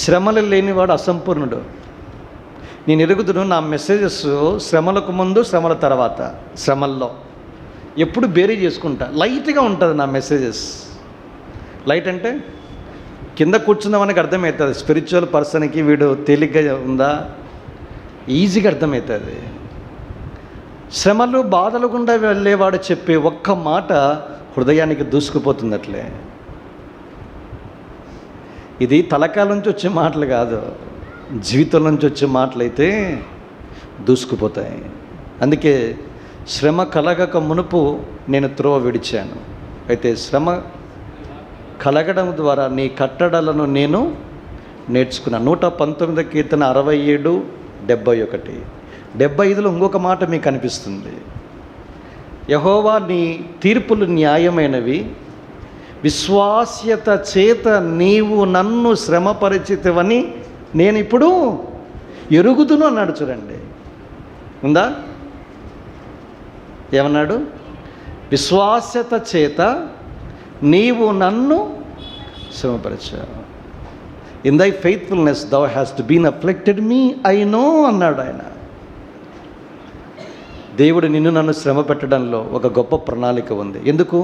శ్రమలు లేనివాడు అసంపూర్ణుడు. నేను ఎరుగుదును, నా మెసేజెస్ శ్రమలకు ముందు శ్రమల తర్వాత, శ్రమల్లో ఎప్పుడు బేరీ చేసుకుంటా. లైట్గా ఉంటుంది నా మెసేజెస్. లైట్ అంటే కింద కూర్చుందామనికి అర్థమవుతుంది. స్పిరిచువల్ పర్సన్కి వీడు తేలిగ్గా ఉందా, ఈజీగా అర్థమవుతుంది. శ్రమలు బాధలు గుండా వెళ్ళేవాడు చెప్పే ఒక్క మాట హృదయానికి దూసుకుపోతుంది. అట్లే ఇది తలకాల నుంచి వచ్చే మాటలు కాదు, జీవితం నుంచి వచ్చే మాటలైతే దూసుకుపోతాయి. అందుకే శ్రమ కలగక మునుపు నేను త్రోవ విడిచాను, అయితే శ్రమ కలగడం ద్వారా నీ కట్టడలను నేను నేర్చుకున్నాను. 119 కీర్తన 67, 71, 75లో ఇంకొక మాట మీకు అనిపిస్తుంది. యెహోవా నీ తీర్పులు న్యాయమైనవి, విశ్వాస్యత చేత నీవు నన్ను శ్రమపరిచితివని నేను ఇప్పుడు ఎరుగుదును అన్నాడు. చూడండి, ఉందా? ఏమన్నాడు? విశ్వాస్యత చేత నీవు నన్ను శ్రమపరిచావు. In thy faithfulness thou hast been afflicted me, I know అన్నాడు ఆయన. దేవుడు నిన్ను నన్ను శ్రమ పెట్టడంలో ఒక గొప్ప ప్రణాళిక ఉంది. ఎందుకు?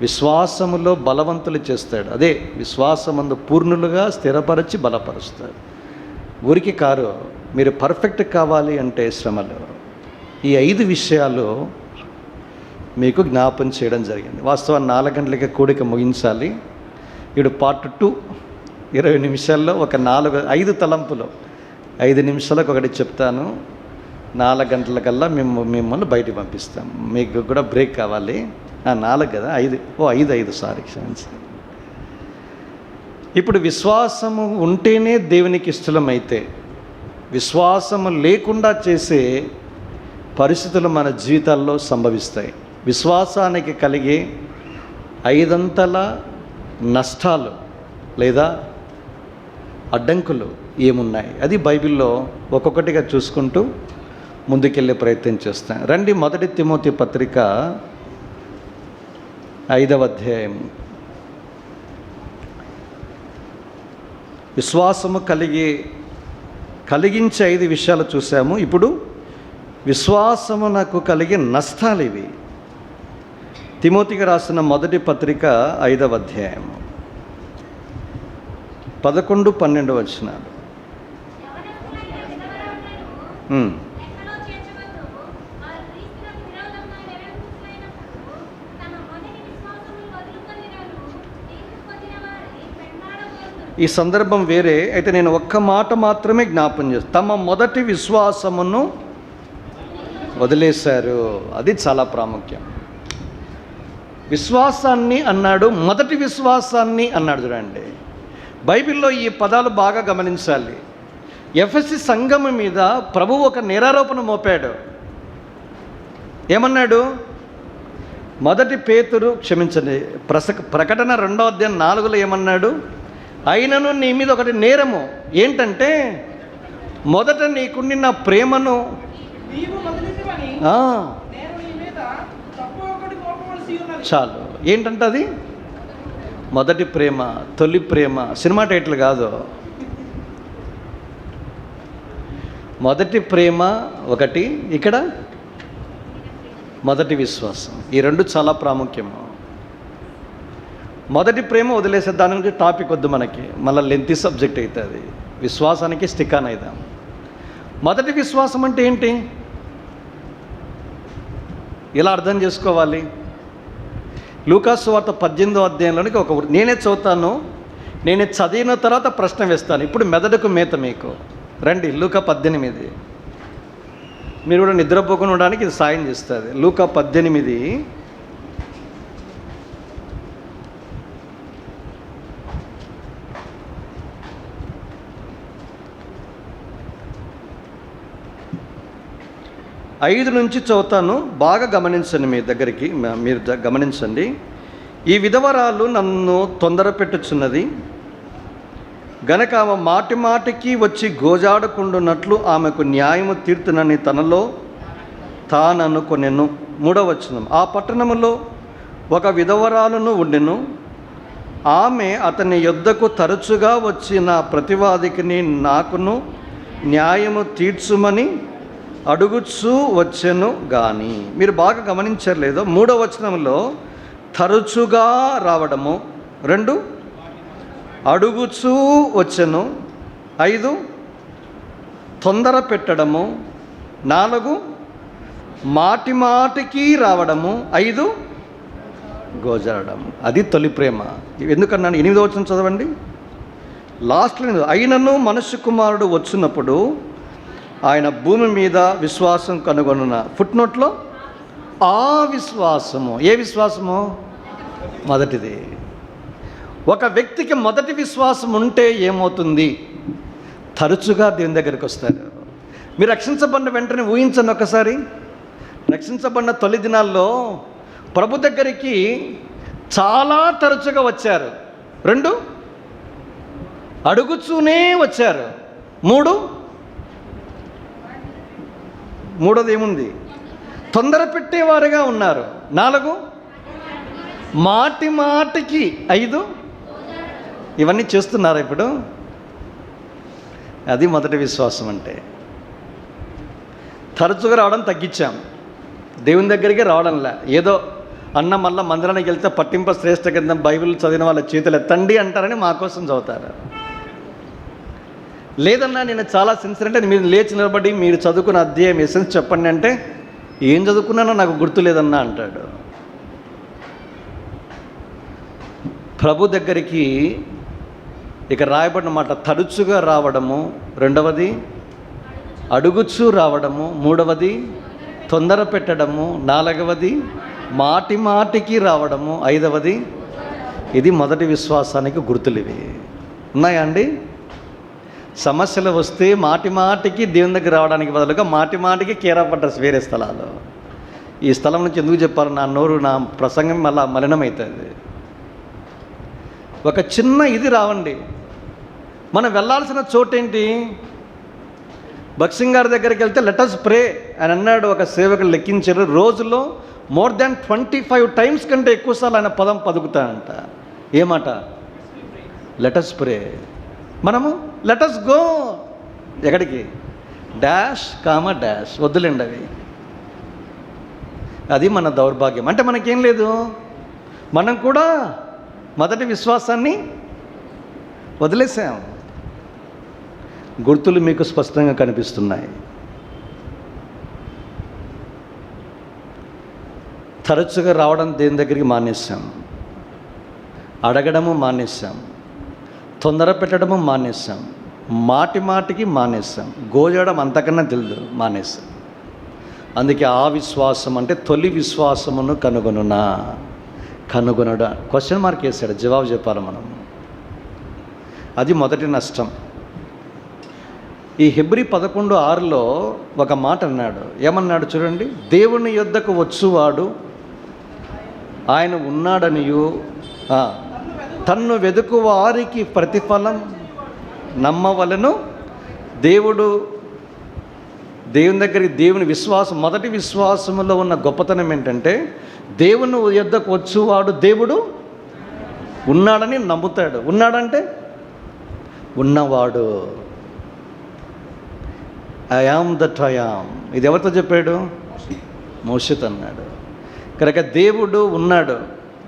విశ్వాసములో బలవంతులు చేస్తాడు. అదే విశ్వాసమందు పూర్ణులుగా స్థిరపరచి బలపరుస్తాడు. ఊరికి కారు. మీరు పర్ఫెక్ట్ కావాలి అంటే శ్రమలు. ఈ 5 విషయాలు మీకు జ్ఞాపం చేయడం జరిగింది. వాస్తవాన్ని 4 గంటలకి కూడిక ముగించాలి. ఇప్పుడు పార్ట్ 2 20 నిమిషాల్లో ఒక 5 తలంపులు 5 నిమిషాలకు ఒకటి చెప్తాను. 4 గంటలకల్లా మిమ్మల్ని బయటికి పంపిస్తాం. మీకు కూడా బ్రేక్ కావాలి. 4 కదా, 5 సారీ క్షమించండి. ఇప్పుడు విశ్వాసము ఉంటేనే దేవునికి ఇష్టమైతే, విశ్వాసము లేకుండా చేసే పరిస్థితులు మన జీవితాల్లో సంభవిస్తాయి. విశ్వాసానికి కలిగే 5 అంతల నష్టాలు లేదా అడ్డంకులు ఏమున్నాయి, అది బైబిల్లో ఒక్కొక్కటిగా చూసుకుంటూ ముందుకెళ్ళే ప్రయత్నం చేస్తాం. రండి, 1 తిమోతి పత్రిక 5వ అధ్యాయం. విశ్వాసము కలిగించే 5 విషయాలు చూసాము. ఇప్పుడు విశ్వాసమునకు కలిగే నష్టాలు ఇవి. తిమోతికి రాసిన 1 పత్రిక 5వ అధ్యాయం 11-12 వచనాలు. ఈ సందర్భం వేరే అయితే నేను ఒక్క మాట మాత్రమే జ్ఞాపం చేస్తాను. తమ మొదటి విశ్వాసమును వదిలేశారు. అది చాలా ప్రాముఖ్యం. విశ్వాసాన్ని అన్నాడు, మొదటి విశ్వాసాన్ని అన్నాడు. చూడండి, బైబిల్లో ఈ పదాలు బాగా గమనించాలి. ఎఫెసీ సంఘము మీద ప్రభువు ఒక నేరారోపణ మోపాడు. ఏమన్నాడు? 1 పేతురు ప్రకటన 2వ అధ్యాయం 4లో ఏమన్నాడు? అయినను నీ మీద ఒకటి నేరము ఏంటంటే, మొదట నీకుండిన ప్రేమను చాలు. ఏంటంటే అది మొదటి ప్రేమ, తొలి ప్రేమ. సినిమా టైటిల్ కాదు. మొదటి ప్రేమ ఒకటి, ఇక్కడ మొదటి విశ్వాసం. ఈ 2 చాలా ప్రాముఖ్యము. మొదటి ప్రేమ వదిలేసే, దాని గురించి టాపిక్ వద్దు మనకి, మళ్ళీ లెంతీ సబ్జెక్ట్ అవుతుంది. విశ్వాసానికి స్టిక్ ఆన్ అయిదాం. మొదటి విశ్వాసం అంటే ఏంటి? ఇలా అర్థం చేసుకోవాలి. లూకాసు వార్త 18వ అధ్యాయంలోనికి నేనే చదువుతాను, నేనే చదివిన తర్వాత ప్రశ్న వేస్తాను. ఇప్పుడు మెదడుకు మేత మీకు. రండి, లూకా 18. మీరు కూడా నిద్రపోకుండా ఉండడానికి ఇది సాయం చేస్తుంది. లూకా 18 5 నుంచి చదువుతాను. బాగా గమనించండి, మీరు గమనించండి. ఈ విధవరాలు నన్ను తొందర పెట్టుచున్నది గనక ఆమె మాటి మాటికి వచ్చి గోజాడకుండునట్లు ఆమెకు న్యాయము తీర్తునని తనలో తాననుకొనెను. 3వ వచనం. ఆ పట్టణములో ఒక విధవరాలును ఉండెను. ఆమె అతని యొద్దకు తరచుగా వచ్చిన ప్రతివాదికిని నాకును న్యాయము తీర్చుమని అడుగుచూ వచ్చెను గాని. మీరు బాగా గమనించలేదో, 3వ వచనంలో తరచుగా రావడము, 2 అడుగుచూ వచ్చెను, 5 తొందర పెట్టడము, 4 మాటి మాటికి రావడము, 5 గోజాడము. అది తొలి ప్రేమ. ఎందుకన్నాను? 8వ వచనం చదవండి. లాస్ట్లో, అయినను మనుష్య కుమారుడు వచ్చినప్పుడు ఆయన భూమి మీద విశ్వాసం కనుగొనున్న. ఫుట్నోట్లో ఆ విశ్వాసము. ఏ విశ్వాసము? మొదటిది. ఒక వ్యక్తికి మొదటి విశ్వాసం ఉంటే ఏమవుతుంది? తరచుగా దేవుని దగ్గరికి వస్తారు. మీరు రక్షించబడిన వెంటనే ఊహించండి ఒకసారి. రక్షించబడిన తొలి దినాల్లో ప్రభు దగ్గరికి చాలా తరచుగా వచ్చారు. 2 అడుగుచూనే వచ్చారు. 3వది ఏముంది? తొందర పెట్టేవారుగా ఉన్నారు. 4 మాటి మాటికి. 5 ఇవన్నీ చేస్తున్నారా ఇప్పుడు? అది మొదటి విశ్వాసం అంటే. తరచుగా రావడం తగ్గించాం, దేవుని దగ్గరికి రావడంలే. ఏదో అన్న మళ్ళీ మందిరానికి వెళ్తే పట్టింప శ్రేష్ఠ గ్రంథం బైబిల్ చదివిన వాళ్ళ చేతులు ఎత్తండి అంటారని మా కోసం చదువుతారు. లేదన్నా నేను చాలా సిన్సియర్ అంటే మీరు లేచి నిలబడి మీరు చదువుకున్న అధ్యాయం ఎసెన్స్ చెప్పండి అంటే ఏం చదువుకున్నానో నాకు గుర్తు లేదన్నా అంటాడు. ప్రభు దగ్గరికి ఇక రాయబడిన మాట తరచుగా రావడము, రెండవది అడుగుచూ రావడము, మూడవది తొందర పెట్టడము, నాలుగవది మాటి మాటికి రావడము, ఐదవది ఇది మొదటి విశ్వాసానికి గుర్తులు. ఇవి ఉన్నాయా అండి? సమస్యలు వస్తే మాటి మాటికి దేవుని దగ్గర రావడానికి బదులుగా మాటి మాటికి కేరాపడ్డారు వేరే స్థలాలు. ఈ స్థలం నుంచి ఎందుకు చెప్పాలి, నా నోరు నా ప్రసంగం మళ్ళా మలినమవుతుంది. ఒక చిన్న ఇది రావండి. మనం వెళ్ళాల్సిన చోటేంటి? భక్సింగ్ గారి దగ్గరికి వెళ్తే లెటస్ ప్రే అని అన్నాడు. ఒక సేవకులు లెక్కించారు, రోజులో మోర్ దాన్ 25 టైమ్స్ కంటే ఎక్కువసార్లు ఆయన పదం పలుకుతాడంట. ఏమాట? లెటస్ ప్రే. మనము లెటస్ గో. ఎక్కడికి? డాష్ కామ డాష్. వద్దులేండి అవి. అది మన దౌర్భాగ్యం. అంటే మనకేం లేదు, మనం కూడా మొదటి విశ్వాసాన్ని వదిలేసాం. గుర్తులు మీకు స్పష్టంగా కనిపిస్తున్నాయి. తరచుగా రావడం దేని దగ్గరికి మానేసాం, అడగడము మానేసాం, తొందర పెట్టడము మానేసాం, మాటి మాటికి మానేసాం, గోజడం అంతకన్నా తెలియదు మానేసాం. అందుకే ఆ విశ్వాసం అంటే తొలి విశ్వాసమును కనుగొనడా క్వశ్చన్ మార్క్ వేసాడు. జవాబు చెప్పాలి మనం. అది మొదటి నష్టం. ఈ హెబ్రీ 11:6లో ఒక మాట అన్నాడు. ఏమన్నాడు చూడండి, దేవుని యొద్దకు వచ్చువాడు ఆయన ఉన్నాడనియు తన్ను వెదుకు వారికి ప్రతిఫలం నమ్మవలను. దేవుని దగ్గరికి దేవుని విశ్వాసం, మొదటి విశ్వాసములో ఉన్న గొప్పతనం ఏంటంటే దేవుని యొద్దకు వచ్చువాడు దేవుడు ఉన్నాడని నమ్ముతాడు. ఉన్నాడంటే ఉన్నవాడు. I am that I am. ఇది ఎవరితో చెప్పాడు? మోషేతో అన్నాడు. కనుక దేవుడు ఉన్నాడు.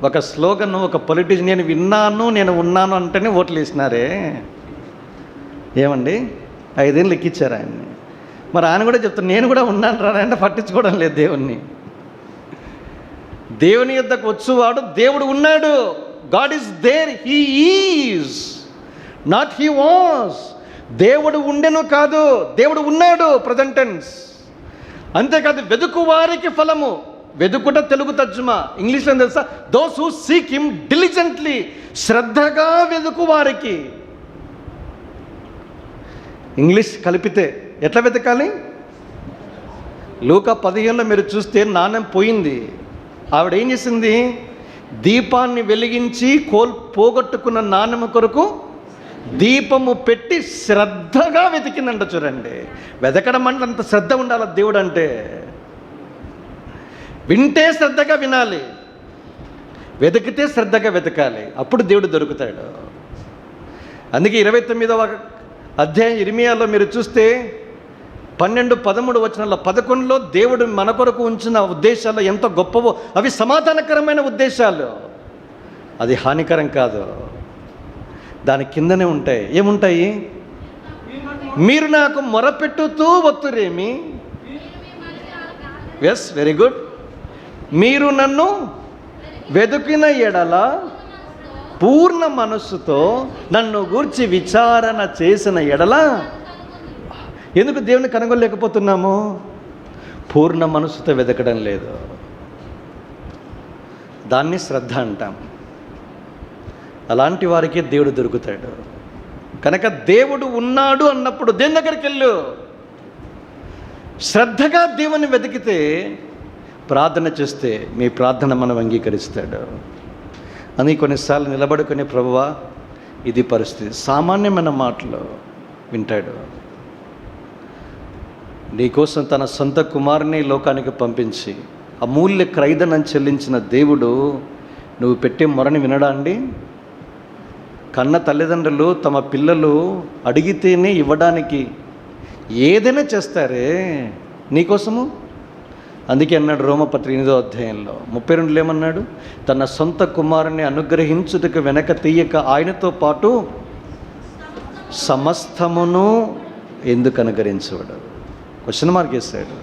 ఒక స్లోగన్, ఒక పొలిటీషియన్ నేను ఉన్నాను అంటేనే ఓట్లు వేసినారే. ఏమండి? 5 ఏళ్ళు ఎక్కించారు ఆయన్ని. మరి ఆయన కూడా చెప్తాను నేను కూడా ఉన్నాను రా అంటే పట్టించుకోవడం లేదు దేవుణ్ణి. దేవుని యొద్దకు వచ్చువాడు దేవుడు ఉన్నాడు. God is there, he is, not he was. దేవుడు ఉండెను కాదు, దేవుడు ఉన్నాడు, ప్రజెంట్ టెన్స్. అంతేకాదు వెదుకు వారికి ఫలము. వెదుకుట తెలుగు తర్జుమా, ఇంగ్లీష్లో తెలుసా? Those who seek him diligently. శ్రద్ధగా వెదుకు వారికి. ఇంగ్లీష్ కలిపితే ఎట్లా వెతకాలి? లూకా 15లో మీరు చూస్తే నాణెం పోయింది. ఆవిడ ఏం చేసింది? దీపాన్ని వెలిగించి పోగొట్టుకున్న నాణెము కొరకు దీపము పెట్టి శ్రద్ధగా వెతికిందంట. చూడండి, వెతకడం అంటే అంత శ్రద్ధ ఉండాలి దేవుడు అంటే. వింటే శ్రద్ధగా వినాలి, వెతికితే శ్రద్ధగా వెతకాలి, అప్పుడు దేవుడు దొరుకుతాడు. అందుకే 29వ అధ్యాయం ఇర్మియాలో మీరు చూస్తే 12-13 వచనాల్లో 11లో దేవుడు మన కొరకు ఉంచిన ఉద్దేశాలు ఎంత గొప్పవో. అవి సమాధానకరమైన ఉద్దేశాలు, అది హానికరం కాదు. దాని కిందనే ఉంటాయి. ఏముంటాయి? మీరు నాకు మొరపెట్టుతూ వత్తురేమి. Yes, very good. మీరు నన్ను వెతుకిన ఎడల పూర్ణ మనస్సుతో నన్ను గూర్చి విచారణ చేసిన ఎడల. ఎందుకు దేవుని కనుగొనలేకపోతున్నాము? పూర్ణ మనస్సుతో వెతకడం లేదు. దాన్ని శ్రద్ధ అంటాం. అలాంటి వారికి దేవుడు దొరుకుతాడు. కనుక దేవుడు ఉన్నాడు అన్నప్పుడు దేవుని దగ్గరికి వెళ్ళు. శ్రద్ధగా దేవుని వెతికితే, ప్రార్థన చేస్తే మీ ప్రార్థన మనం అంగీకరిస్తాడు అని కొన్నిసార్లు నిలబడుకునే, ప్రభువా ఇది పరిస్థితి, సామాన్యమైన మాటలు వింటాడు. నీకోసం తన సొంత కుమారుని లోకానికి పంపించి అమూల్య క్రైదనం చెల్లించిన దేవుడు నువ్వు పెట్టే మొరని వినడా అండి? కన్న తల్లిదండ్రులు తమ పిల్లలు అడిగితేనే ఇవ్వడానికి ఏదైనా చేస్తారే. నీకోసము అందుకే అన్నాడు రోమపత్రిక 8వ అధ్యాయంలో 32 ఏమన్నాడు? తన సొంత కుమారుని అనుగ్రహించుటకు వెనక తీయక ఆయనతో పాటు సమస్తమును ఎందుకు అనుగ్రహించబడు? క్వశ్చన్ మార్క్ వేశాడు.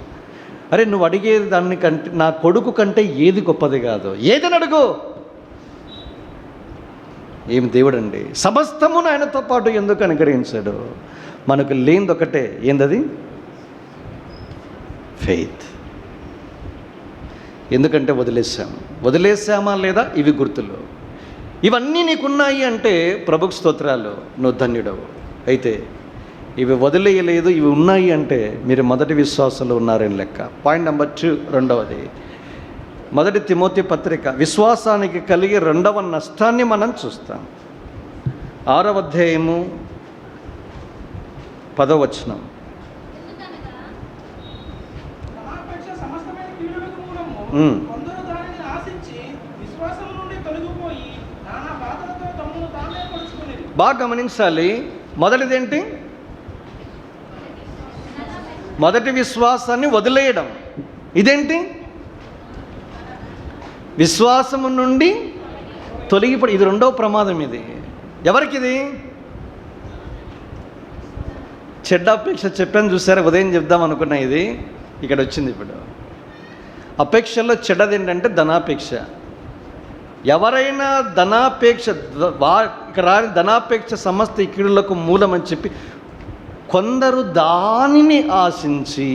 అరే, నువ్వు అడిగే దాన్ని కంటే నా కొడుకు కంటే ఏది గొప్పది కాదు, ఏదని అడుగు. ఏం దేవుడండి, సమస్తమును ఆయనతో పాటు ఎందుకు అనుగ్రహించాడు? మనకు లేనిది ఒకటే, ఏందది? ఫెయిత్. ఎందుకంటే వదిలేసామా లేదా? ఇవి గుర్తులు. ఇవన్నీ నీకున్నాయి అంటే ప్రభుకు స్తోత్రాలు, నువ్వు ధన్యుడవు. అయితే ఇవి వదిలేయలేదు, ఇవి ఉన్నాయి అంటే మీరు మొదటి విశ్వాసంలో ఉన్నారని లెక్క. పాయింట్ నెంబర్ 2, రెండవది, మొదటి తిమోతి పత్రిక విశ్వాసానికి కలిగే రెండవ నష్టాన్ని మనం చూస్తాం. 6వ అధ్యాయము 10వ వచనం. బాగా గమనించాలి. మొదటిదేంటి? మొదటి విశ్వాసాన్ని వదిలేయడం. ఇదేంటి? విశ్వాసము నుండి తొలగిపడి. ఇది రెండవ ప్రమాదం. ఇది ఎవరికిది? చెడ్డ అపేక్ష చెప్పాను చూసారా, ఉదయం చెప్దాం అనుకున్నా, ఇది ఇక్కడ వచ్చింది. ఇప్పుడు అపేక్షలో చెడ్డది ఏంటంటే ధనాపేక్ష. ఎవరైనా ధనాపేక్ష, ఇక్కడ ధనాపేక్ష సమస్త కీడులకు మూలమని చెప్పి కొందరు దానిని ఆశించి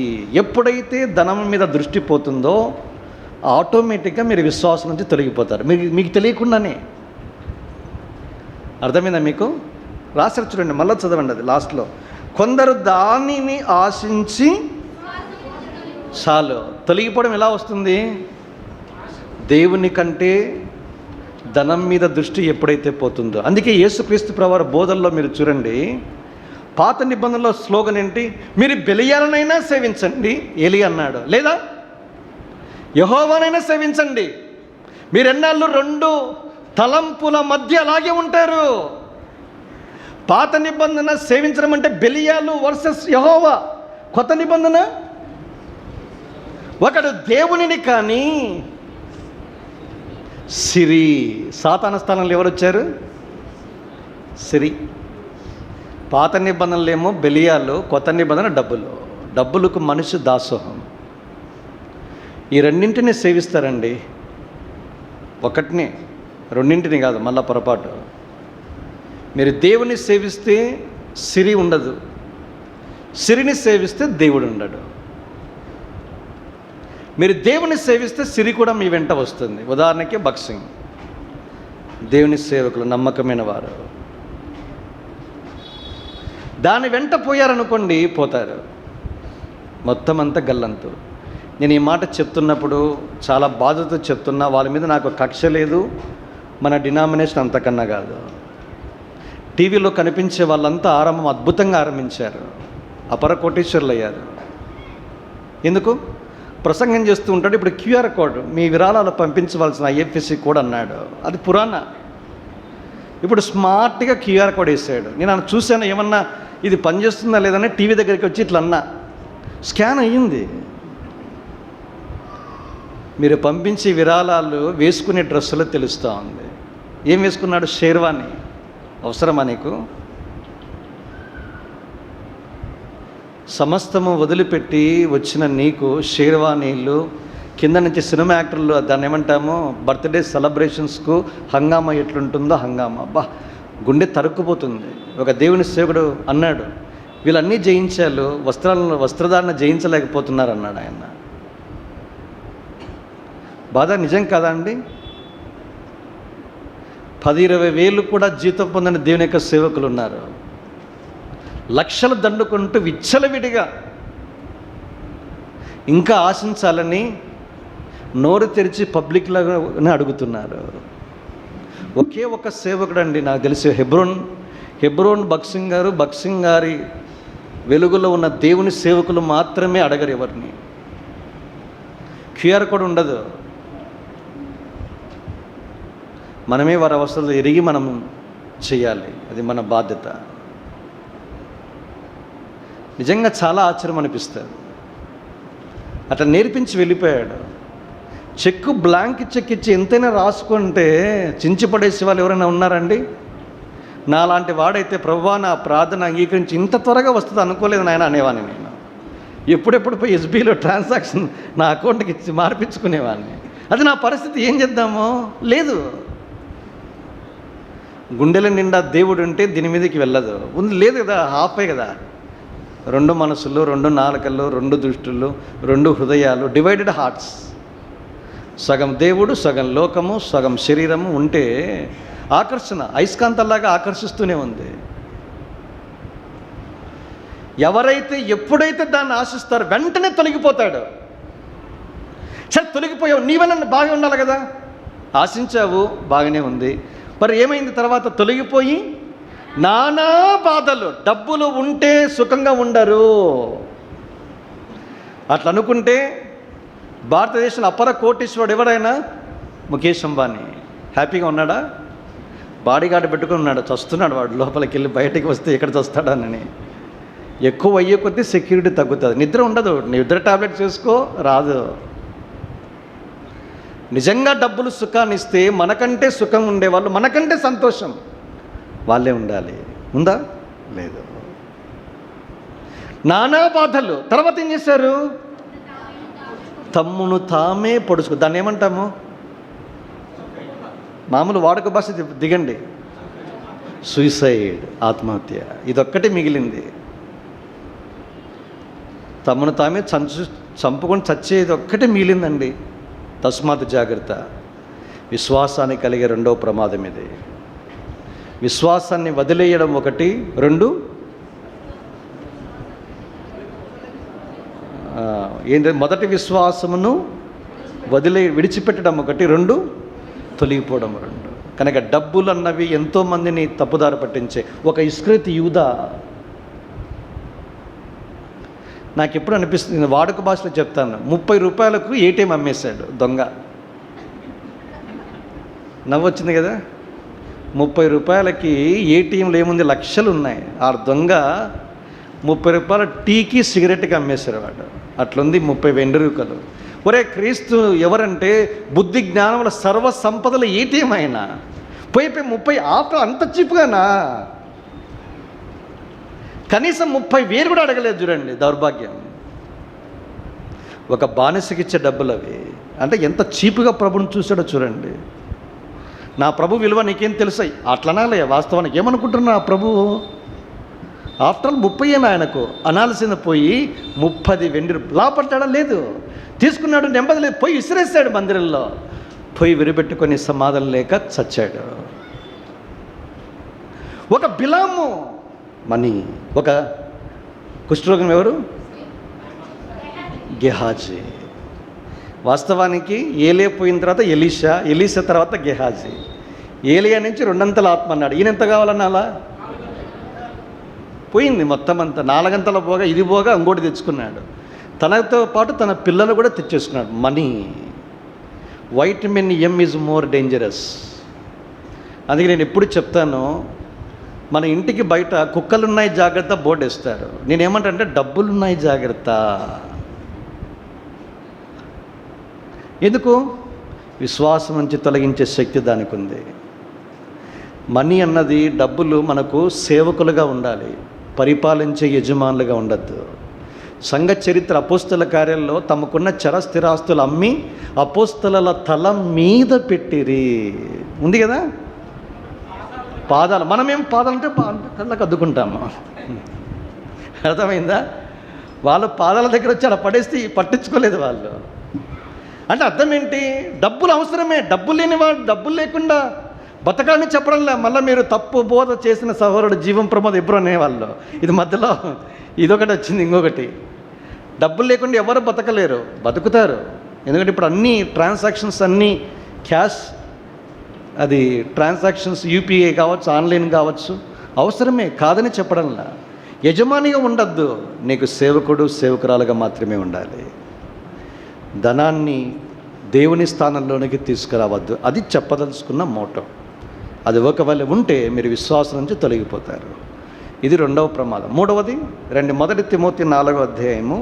ఎప్పుడైతే ధనం మీద దృష్టి పోతుందో ఆటోమేటిక్గా మీరు విశ్వాసం నుంచి తొలగిపోతారు, మీకు తెలియకుండానే. అర్థమైందా మీకు? రాశారు చూడండి, మళ్ళీ చదవండి అది లాస్ట్లో. కొందరు దానిని ఆశించి చాలు. తొలగిపోవడం ఎలా వస్తుంది? దేవుని కంటే ధనం మీద దృష్టి ఎప్పుడైతే పోతుందో. అందుకే యేసుక్రీస్తు ప్రభువారి బోధనలో మీరు చూడండి, పాత నిబంధనలో స్లోగన్ ఏంటి? మీరు బెలియాలనైనా సేవించండి, ఏలియా అన్నాడు, లేదా యెహోవానైనా సేవించండి. మీరెన్నాళ్ళు 2 తలంపుల మధ్య అలాగే ఉంటారు. పాత నిబంధన సేవించడం అంటే బెలియాలు వర్సెస్ యెహోవా. కొత్త నిబంధన ఒకడు దేవునిని కానీ సిరి. సాతాన స్థానంలో ఎవరు వచ్చారు? సిరి. పాత నిబంధనలు ఏమో బెలియాలు, కొత్త నిబంధన డబ్బులకు మనిషి దాసోహం. ఈ రెండింటిని సేవిస్తారండి. ఒకటిని, రెండింటిని కాదు, మళ్ళా పొరపాటు. మీరు దేవుని సేవిస్తే సిరి ఉండదు, సిరిని సేవిస్తే దేవుడు ఉండడు. మీరు దేవుని సేవిస్తే సిరి కూడా మీ వెంట వస్తుంది. ఉదాహరణకి భక్సింగ్, దేవుని సేవకులు నమ్మకమైన వారు, దాని వెంట పోయారనుకోండి, పోతారు, మొత్తం అంతా గల్లంతు. నేను ఈ మాట చెప్తున్నప్పుడు చాలా బాధతో చెప్తున్నా. వాళ్ళ మీద నాకు కక్ష లేదు, మన డినామినేషన్ అంతకన్నా కాదు. టీవీలో కనిపించే వాళ్ళంతా అద్భుతంగా ఆరంభించారు, అపర కోటీశ్వరులు అయ్యారు. ఎందుకు? ప్రసంగం చేస్తూ ఉంటాడు. ఇప్పుడు క్యూఆర్ కోడ్, మీ విరాళాలు పంపించవలసిన IFSC కోడ్ అన్నాడు, అది పురాణ. ఇప్పుడు స్మార్ట్గా క్యూఆర్ కోడ్ వేసాడు. నేను అన్న చూశాను, ఏమన్నా ఇది పనిచేస్తుందా లేదని టీవీ దగ్గరికి వచ్చి ఇట్లా అన్నా, స్కాన్ అయ్యింది. మీరు పంపించే విరాళాలు వేసుకునే డ్రెస్సులో తెలుస్తూ ఉంది. ఏం వేసుకున్నాడు? షేర్వాణి. అవసరమా నీకు? సమస్తము వదిలిపెట్టి వచ్చిన నీకు షేర్వానీలు, కింద నుంచి సినిమా యాక్టర్లు, దాన్ని ఏమంటామో బర్త్డే సెలబ్రేషన్స్కు హంగామా ఎట్లుంటుందో హంగామా. అబ్బా, గుండె తరుక్కుపోతుంది. ఒక దేవుని సేవకుడు అన్నాడు, వీళ్ళన్నీ జయించాలు, వస్త్రధారణ జయించలేకపోతున్నారు అన్నాడు ఆయన. బాధ నిజం కాదా అండి? 10-20 వేలు కూడా జీతం పొందని దేవుని యొక్క సేవకులు ఉన్నారు. లక్షలు దండుకుంటూ విచ్చలవిడిగా ఇంకా ఆశించాలని నోరు తెరిచి పబ్లిక్లోనే అడుగుతున్నారు. ఒకే ఒక సేవకుడు అండి నాకు తెలిసి, హెబ్రోన్ బక్సింగ్ గారి వెలుగులో ఉన్న దేవుని సేవకులు మాత్రమే అడగరు ఎవరిని. క్యూఆర్ కోడ్ ఉండదు. మనమే వారి అవసరాలు ఎరిగి మనం చేయాలి, అది మన బాధ్యత. నిజంగా చాలా ఆశ్చర్యం అనిపిస్తుంది. అట్లా నేర్పించి వెళ్ళిపోయాడు. చెక్కు బ్లాంక్ చెక్ ఇచ్చి ఎంతైనా రాసుకుంటే చించి పడేసే వాళ్ళు ఎవరైనా ఉన్నారండి? నాలాంటి వాడైతే ప్రభువా నా ప్రార్థన అంగీకరించి ఇంత త్వరగా వస్తుంది అనుకోలేదు నాయన అనేవాడిని. నేను ఎప్పుడెప్పుడు పోయి ఎస్బీలో ట్రాన్సాక్షన్ నా అకౌంట్కి ఇచ్చి మార్పించుకునేవాడిని. అది నా పరిస్థితి. ఏం చేద్దామో లేదు. గుండెల నిండా దేవుడు ఉంటే దీని మీదకి వెళ్ళదు. ఉంది లేదు కదా, హాఫే కదా. 2 మనసులు, 2 నాలుకలు, 2 దృష్టులు, 2 హృదయాలు, డివైడెడ్ హార్ట్స్. సగం దేవుడు, సగం లోకము, సగం శరీరము ఉంటే ఆకర్షణ అయస్కాంతంలాగా ఆకర్షిస్తూనే ఉంది. ఎవరైతే ఎప్పుడైతే దాన్ని ఆశిస్తారో వెంటనే తొలగిపోతాడు. సరే తొలగిపోయావు, నీవన్నా బాగా ఉండాలి కదా, ఆశించావు బాగానే ఉంది, మరి ఏమైంది తర్వాత? తొలగిపోయి నానా బాధలు. డబ్బులు ఉంటే సుఖంగా ఉండరు. అట్లా అనుకుంటే భారతదేశంలో అపర కోటీశ్వరుడు ఎవరైనా ముఖేష్ అంబానీ హ్యాపీగా ఉన్నాడా? బాడీగార్డు పెట్టుకుని ఉన్నాడు, చస్తున్నాడు వాడు. లోపలికి వెళ్ళి బయటికి వస్తే ఎక్కడ చస్తాడని. ఎక్కువ అయ్యే కొద్దీ సెక్యూరిటీ తగ్గుతుంది. నిద్ర ఉండదు. నిద్ర టాబ్లెట్ చేసుకో, రాదు. నిజంగా డబ్బులు సుఖాన్ని ఇస్తే మనకంటే సుఖం ఉండేవాళ్ళు, మనకంటే సంతోషం వాళ్ళే ఉండాలి. ఉందా? లేదు. నానా బాధలు. తర్వాత ఏం చేశారు? తమ్మును తామే పొడుచుకు. దాన్ని ఏమంటాము? మామూలు వాడుక భాష దిగండి. సూసైడ్, ఆత్మహత్య. ఇదొక్కటే మిగిలింది. తమను తామే చంపుకొని చచ్చేది ఒక్కటే మిగిలిందండి. తస్మాత్ జాగ్రత్త. విశ్వాసాన్ని కలిగే 2వ ప్రమాదం ఇది. విశ్వాసాన్ని వదిలేయడం ఒకటి, 2 ఏంటి? మొదటి విశ్వాసమును విడిచిపెట్టడం ఒకటి, 2 తొలగిపోవడం 2. కనుక డబ్బులు అన్నవి ఎంతోమందిని తప్పుదారి పట్టించే. ఒక ఇస్కరియోతు యూదా, నాకు ఎప్పుడు అనిపిస్తుంది, వాడుక భాషలో చెప్తాను, 30 రూపాయలకు ఏటీఎం అమ్మేశాడు దొంగ. నవ్వొచ్చింది కదా. 30 రూపాయలకి ఏటీఎంలో ఏముంది, లక్షలు ఉన్నాయి. ఆ దొంగ 30 రూపాయల టీకి సిగరెట్కి అమ్మేశారు వాడు. అట్లుంది 30 వెండి రూపాయలు. ఒరే క్రీస్తు ఎవరంటే బుద్ధి జ్ఞానముల సర్వ సంపదల ఏటీఎం అయినా పోయి 30 ఆఫ్టర్ అంత చీప్గానా? కనీసం 30,000 కూడా అడగలేదు. చూడండి దౌర్భాగ్యం. ఒక బానిసకి ఇచ్చే డబ్బులు అవి. అంటే ఎంత చీప్గా ప్రభుని చూశాడో చూడండి. నా ప్రభు విలువ నీకేం తెలుసాయి? అట్లనాలే. వాస్తవానికి ఏమనుకుంటున్నా ఆ ప్రభు? ఆఫ్టర్ ఆల్ 30 ఆయనకు అనాల్సింది పోయి 30 వెండి లాపడ్డా లేదు. తీసుకున్నాడు, నెమ్మది లేదు, పోయి విసిరేసాడు మందిరంలో. పోయి విరిపెట్టుకొని సమాధానం లేక చచ్చాడు. ఒక బిలాము మనీ. ఒక కుష్ఠరోగం ఎవరు? గెహాజీ. వాస్తవానికి ఏలియా పోయిన తర్వాత ఎలీషా తర్వాత గెహాజీ. ఏలియా నుంచి 2 ఆత్మ అన్నాడు. ఈయన ఎంత కావాలన్నా అలా పోయింది మొత్తం అంతా. 4 పోగా ఇది పోగా ఇంకోటి తెచ్చుకున్నాడు. తనతో పాటు తన పిల్లలు కూడా తెచ్చేసుకున్నాడు. Money. Vitamin M is more dangerous. అందుకే నేను ఎప్పుడు చెప్తాను, మన ఇంటికి బయట కుక్కలున్నాయి జాగ్రత్త బోర్డు వేస్తారు. నేనేమంటే డబ్బులున్నాయి జాగ్రత్త. ఎందుకు? విశ్వాసం నుంచి తొలగించే శక్తి దానికి ఉంది. మనీ అన్నది, డబ్బులు మనకు సేవకులుగా ఉండాలి, పరిపాలించే యజమానులుగా ఉండద్దు. సంఘ చరిత్ర అపోస్తల కార్యాల్లో తమకున్న చరస్థిరాస్తులు అమ్మి అపోస్తల తల మీద పెట్టిరి. ఉంది కదా. పాదాలు, మనమేం పాదాలంటే కళ్ళకు అద్దుకుంటాము. అర్థమైందా? వాళ్ళు పాదాల దగ్గర వచ్చి అలా పడేస్తే పట్టించుకోలేదు వాళ్ళు. అంటే అర్థం ఏంటి? డబ్బులు అవసరమే. డబ్బులు లేనివాడు, డబ్బులు లేకుండా బతకాలని చెప్పడంలే. మళ్ళీ మీరు తప్పు బోధ చేసిన సహోదరుడు జీవం ప్రమోద్ ఎప్పుడు అనేవాళ్ళు. ఇది మధ్యలో ఇదొకటి వచ్చింది. ఇంకొకటి, డబ్బులు లేకుండా ఎవరు బతకలేరు. బతుకుతారు. ఎందుకంటే ఇప్పుడు అన్ని ట్రాన్సాక్షన్స్ అన్నీ క్యాష్, అది ట్రాన్సాక్షన్స్ యూపీఐ కావచ్చు, ఆన్లైన్ కావచ్చు, అవసరమే, కాదని చెప్పడంలా. యజమానిగా ఉండద్దు. నీకు సేవకుడు సేవకురాలుగా మాత్రమే ఉండాలి. ధనాన్ని దేవుని స్థానంలోనికి తీసుకురావద్దు. అది చెప్పదలుచుకున్న మోటో. అది ఒకవేళ ఉంటే మీరు విశ్వాసం నుంచి తొలగిపోతారు. ఇది 2వ ప్రమాదం. 3వది, 1 తిమోతి 4వ అధ్యాయము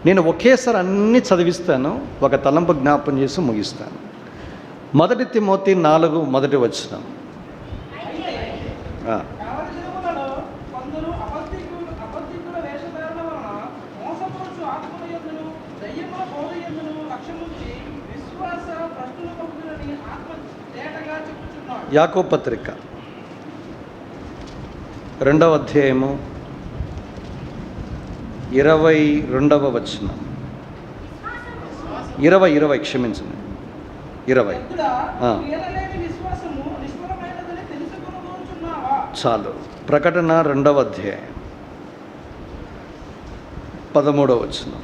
నేను ఒకేసారి అన్నీ చదివిస్తాను, ఒక తలంపు జ్ఞాపం చేసి ముగిస్తాను. 1 తిమోతి 4 మొదటి వచనం. యాకోబు పత్రిక 2వ అధ్యాయము 22వ వచనం. 20 క్షమించండి, 20. చాలు. ప్రకటన 2వ అధ్యాయం 13వ వచనం.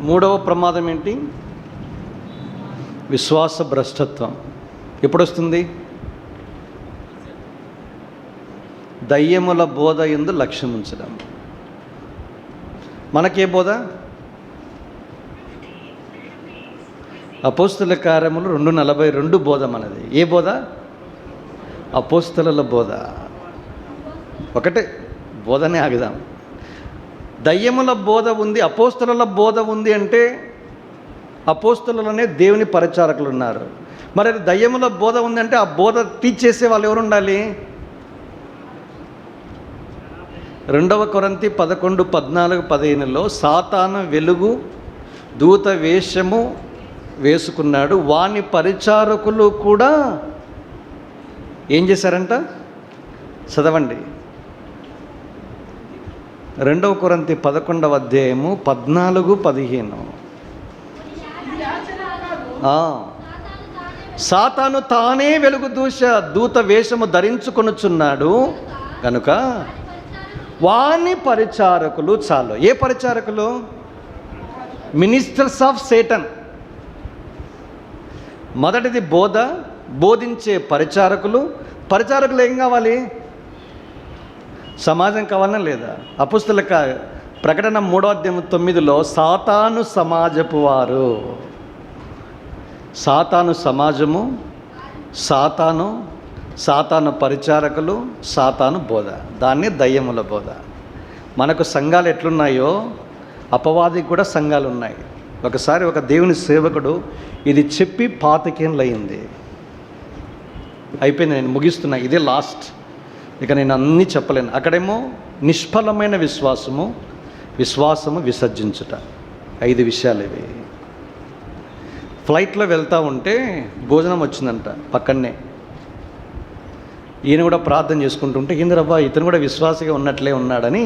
మూడవ ప్రమాదం ఏంటి? విశ్వాస భ్రష్టత్వం. ఎప్పుడొస్తుంది? దయ్యముల బోధ యందు లక్ష్యం ఉంచడం. మనకే బోధ? అపోస్తల కార్యములు 2:42 బోధ మనది. ఏ బోధ? అపోస్తలుల బోధ. ఒకటే బోధనే ఆగుదాం. దయ్యముల బోధ ఉంది, అపోస్తలుల బోధ ఉంది అంటే అపోస్తలులనే దేవుని పరిచారకులు ఉన్నారు. మరి అది దయ్యముల బోధ ఉంది అంటే ఆ బోధ టీచ్ చేసే వాళ్ళు ఎవరు ఉండాలి? 2వ కొరింథీ 11:14-15లో సాతాను వెలుగు దూత వేషము వేసుకున్నాడు, వాని పరిచారకులు కూడా ఏం చేశారంట? చదవండి. 2వ కొరింథీ 11వ అధ్యాయము 14-15. సాతాను తానే వెలుగు దూత వేషము ధరించుకొనుచున్నాడు కనుక వాని పరిచారకులు చాలు. ఏ పరిచారకులు? Ministers of Satan. మొదటిది బోధ, బోధించే పరిచారకులు. పరిచారకులు ఏం కావాలి? సమాజం కావాలన్నా లేదా? అపోస్తల ప్రకటన 3వ అధ్యాయం 9లో సాతాను సమాజపు వారు. సాతాను సమాజము, సాతాను పరిచారకులు, సాతాను బోధ, దాన్ని దయ్యముల బోధ. మనకు సంఘాలు ఎట్లున్నాయో అపవాదికి కూడా సంఘాలు ఉన్నాయి. ఒకసారి ఒక దేవుని సేవకుడు ఇది చెప్పి 25 ఏళ్ళు అయింది. అయిపోయింది, నేను ముగిస్తున్నా, ఇదే లాస్ట్, ఇక నేను అన్నీ చెప్పలేను. అక్కడేమో నిష్ఫలమైన విశ్వాసము విసర్జించుట. 5 విషయాలు ఇవి. ఫ్లైట్లో వెళ్తూ ఉంటే భోజనం వచ్చిందంట పక్కనే. ఈయన కూడా ప్రార్థన చేసుకుంటుంటే ఏందిరబ్బా ఇతను కూడా విశ్వాసగా ఉన్నట్లే ఉన్నాడని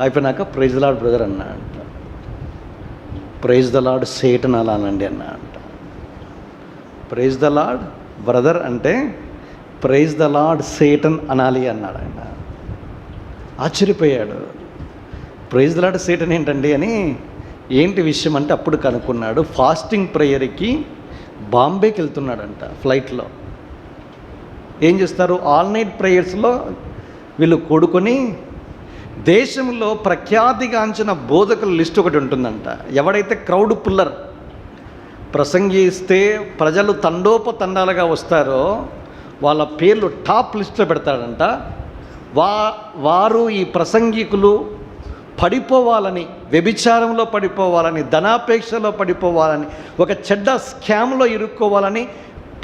అయిపోయినాక ప్రైజ్ ద లార్డ్ బ్రదర్ అన్నాడంట. ప్రైజ్ ద లార్డ్ సేటన్ అలా అనండి అన్నాడంట. ప్రైజ్ ద లార్డ్ బ్రదర్ అంటే ప్రైజ్ ద లార్డ్ సేటన్ అనాలి అన్నాడు ఆయన. ఆశ్చర్యపోయాడు. ప్రైజ్ ద లార్డ్ సేటన్ ఏంటండి అని. ఏంటి విషయం అంటే అప్పుడు కనుక్కున్నాడు, ఫాస్టింగ్ ప్రేయర్కి బాంబేకి వెళ్తున్నాడంట ఫ్లైట్లో. ఏం చేస్తారు? ఆల్ నైట్ ప్రేయర్స్లో వీళ్ళు కూడుకొని దేశంలో ప్రఖ్యాతిగాంచిన బోధకుల లిస్ట్ ఒకటి ఉంటుందంట. ఎవడైతే క్రౌడ్ పుల్లర్ ప్రసంగిస్తే ప్రజలు తండోపతండాలుగా వస్తారో వాళ్ళ పేర్లు టాప్ లిస్ట్లో పెడతాడంట. వారు ఈ ప్రసంగికులు పడిపోవాలని, వ్యభిచారంలో పడిపోవాలని, ధనాపేక్షలో పడిపోవాలని, ఒక చెడ్డ స్కామ్లో ఇరుక్కోవాలని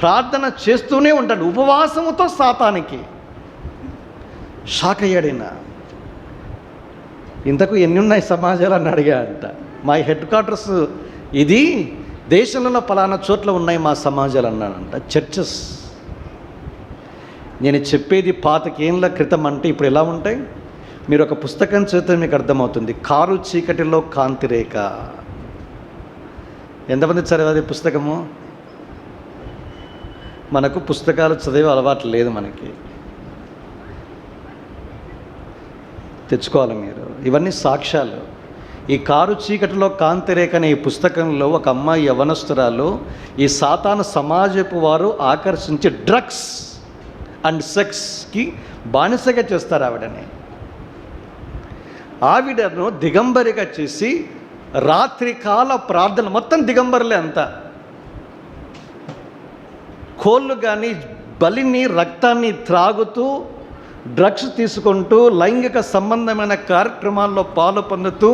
ప్రార్థన చేస్తూనే ఉంటాడు ఉపవాసముతో. సాతానికి షాక్ అయ్యాడైనా. ఇంతకు ఎన్ని ఉన్నాయి సమాజాలు అని అడిగాడంట. మా హెడ్ క్వార్టర్స్ ఇది, దేశంలో పలానా చోట్ల ఉన్నాయి మా సమాజాలు అన్నాడంట. చర్చెస్. నేను చెప్పేది 25 ఏళ్ళ క్రితం అంటే ఇప్పుడు ఎలా ఉంటాయి? మీరు ఒక పుస్తకం చదివితే మీకు అర్థమవుతుంది. కారు చీకటిలో కాంతిరేఖ. ఎంతమంది చదివేది పుస్తకము? మనకు పుస్తకాలు చదివే అలవాటు లేదు. మనకి తెచ్చుకోవాలి మీరు. ఇవన్నీ సాక్ష్యాలు. ఈ కారు చీకటిలో కాంతిరేఖ అనే ఈ పుస్తకంలో ఒక అమ్మాయి యవనస్తురాలు ఈ సాతాను సమాజపు వారు ఆకర్షించి డ్రగ్స్ అండ్ సెక్స్కి బానిసగా చేస్తారు ఆవిడను దిగంబరిగా చేసి రాత్రికాల ప్రార్థన, మొత్తం దిగంబరులే అంతా, కోళ్ళు కానీ బలిని రక్తాన్ని త్రాగుతూ డ్రగ్స్ తీసుకుంటూ లైంగిక సంబంధమైన కార్యక్రమాల్లో పాలు పొందుతూ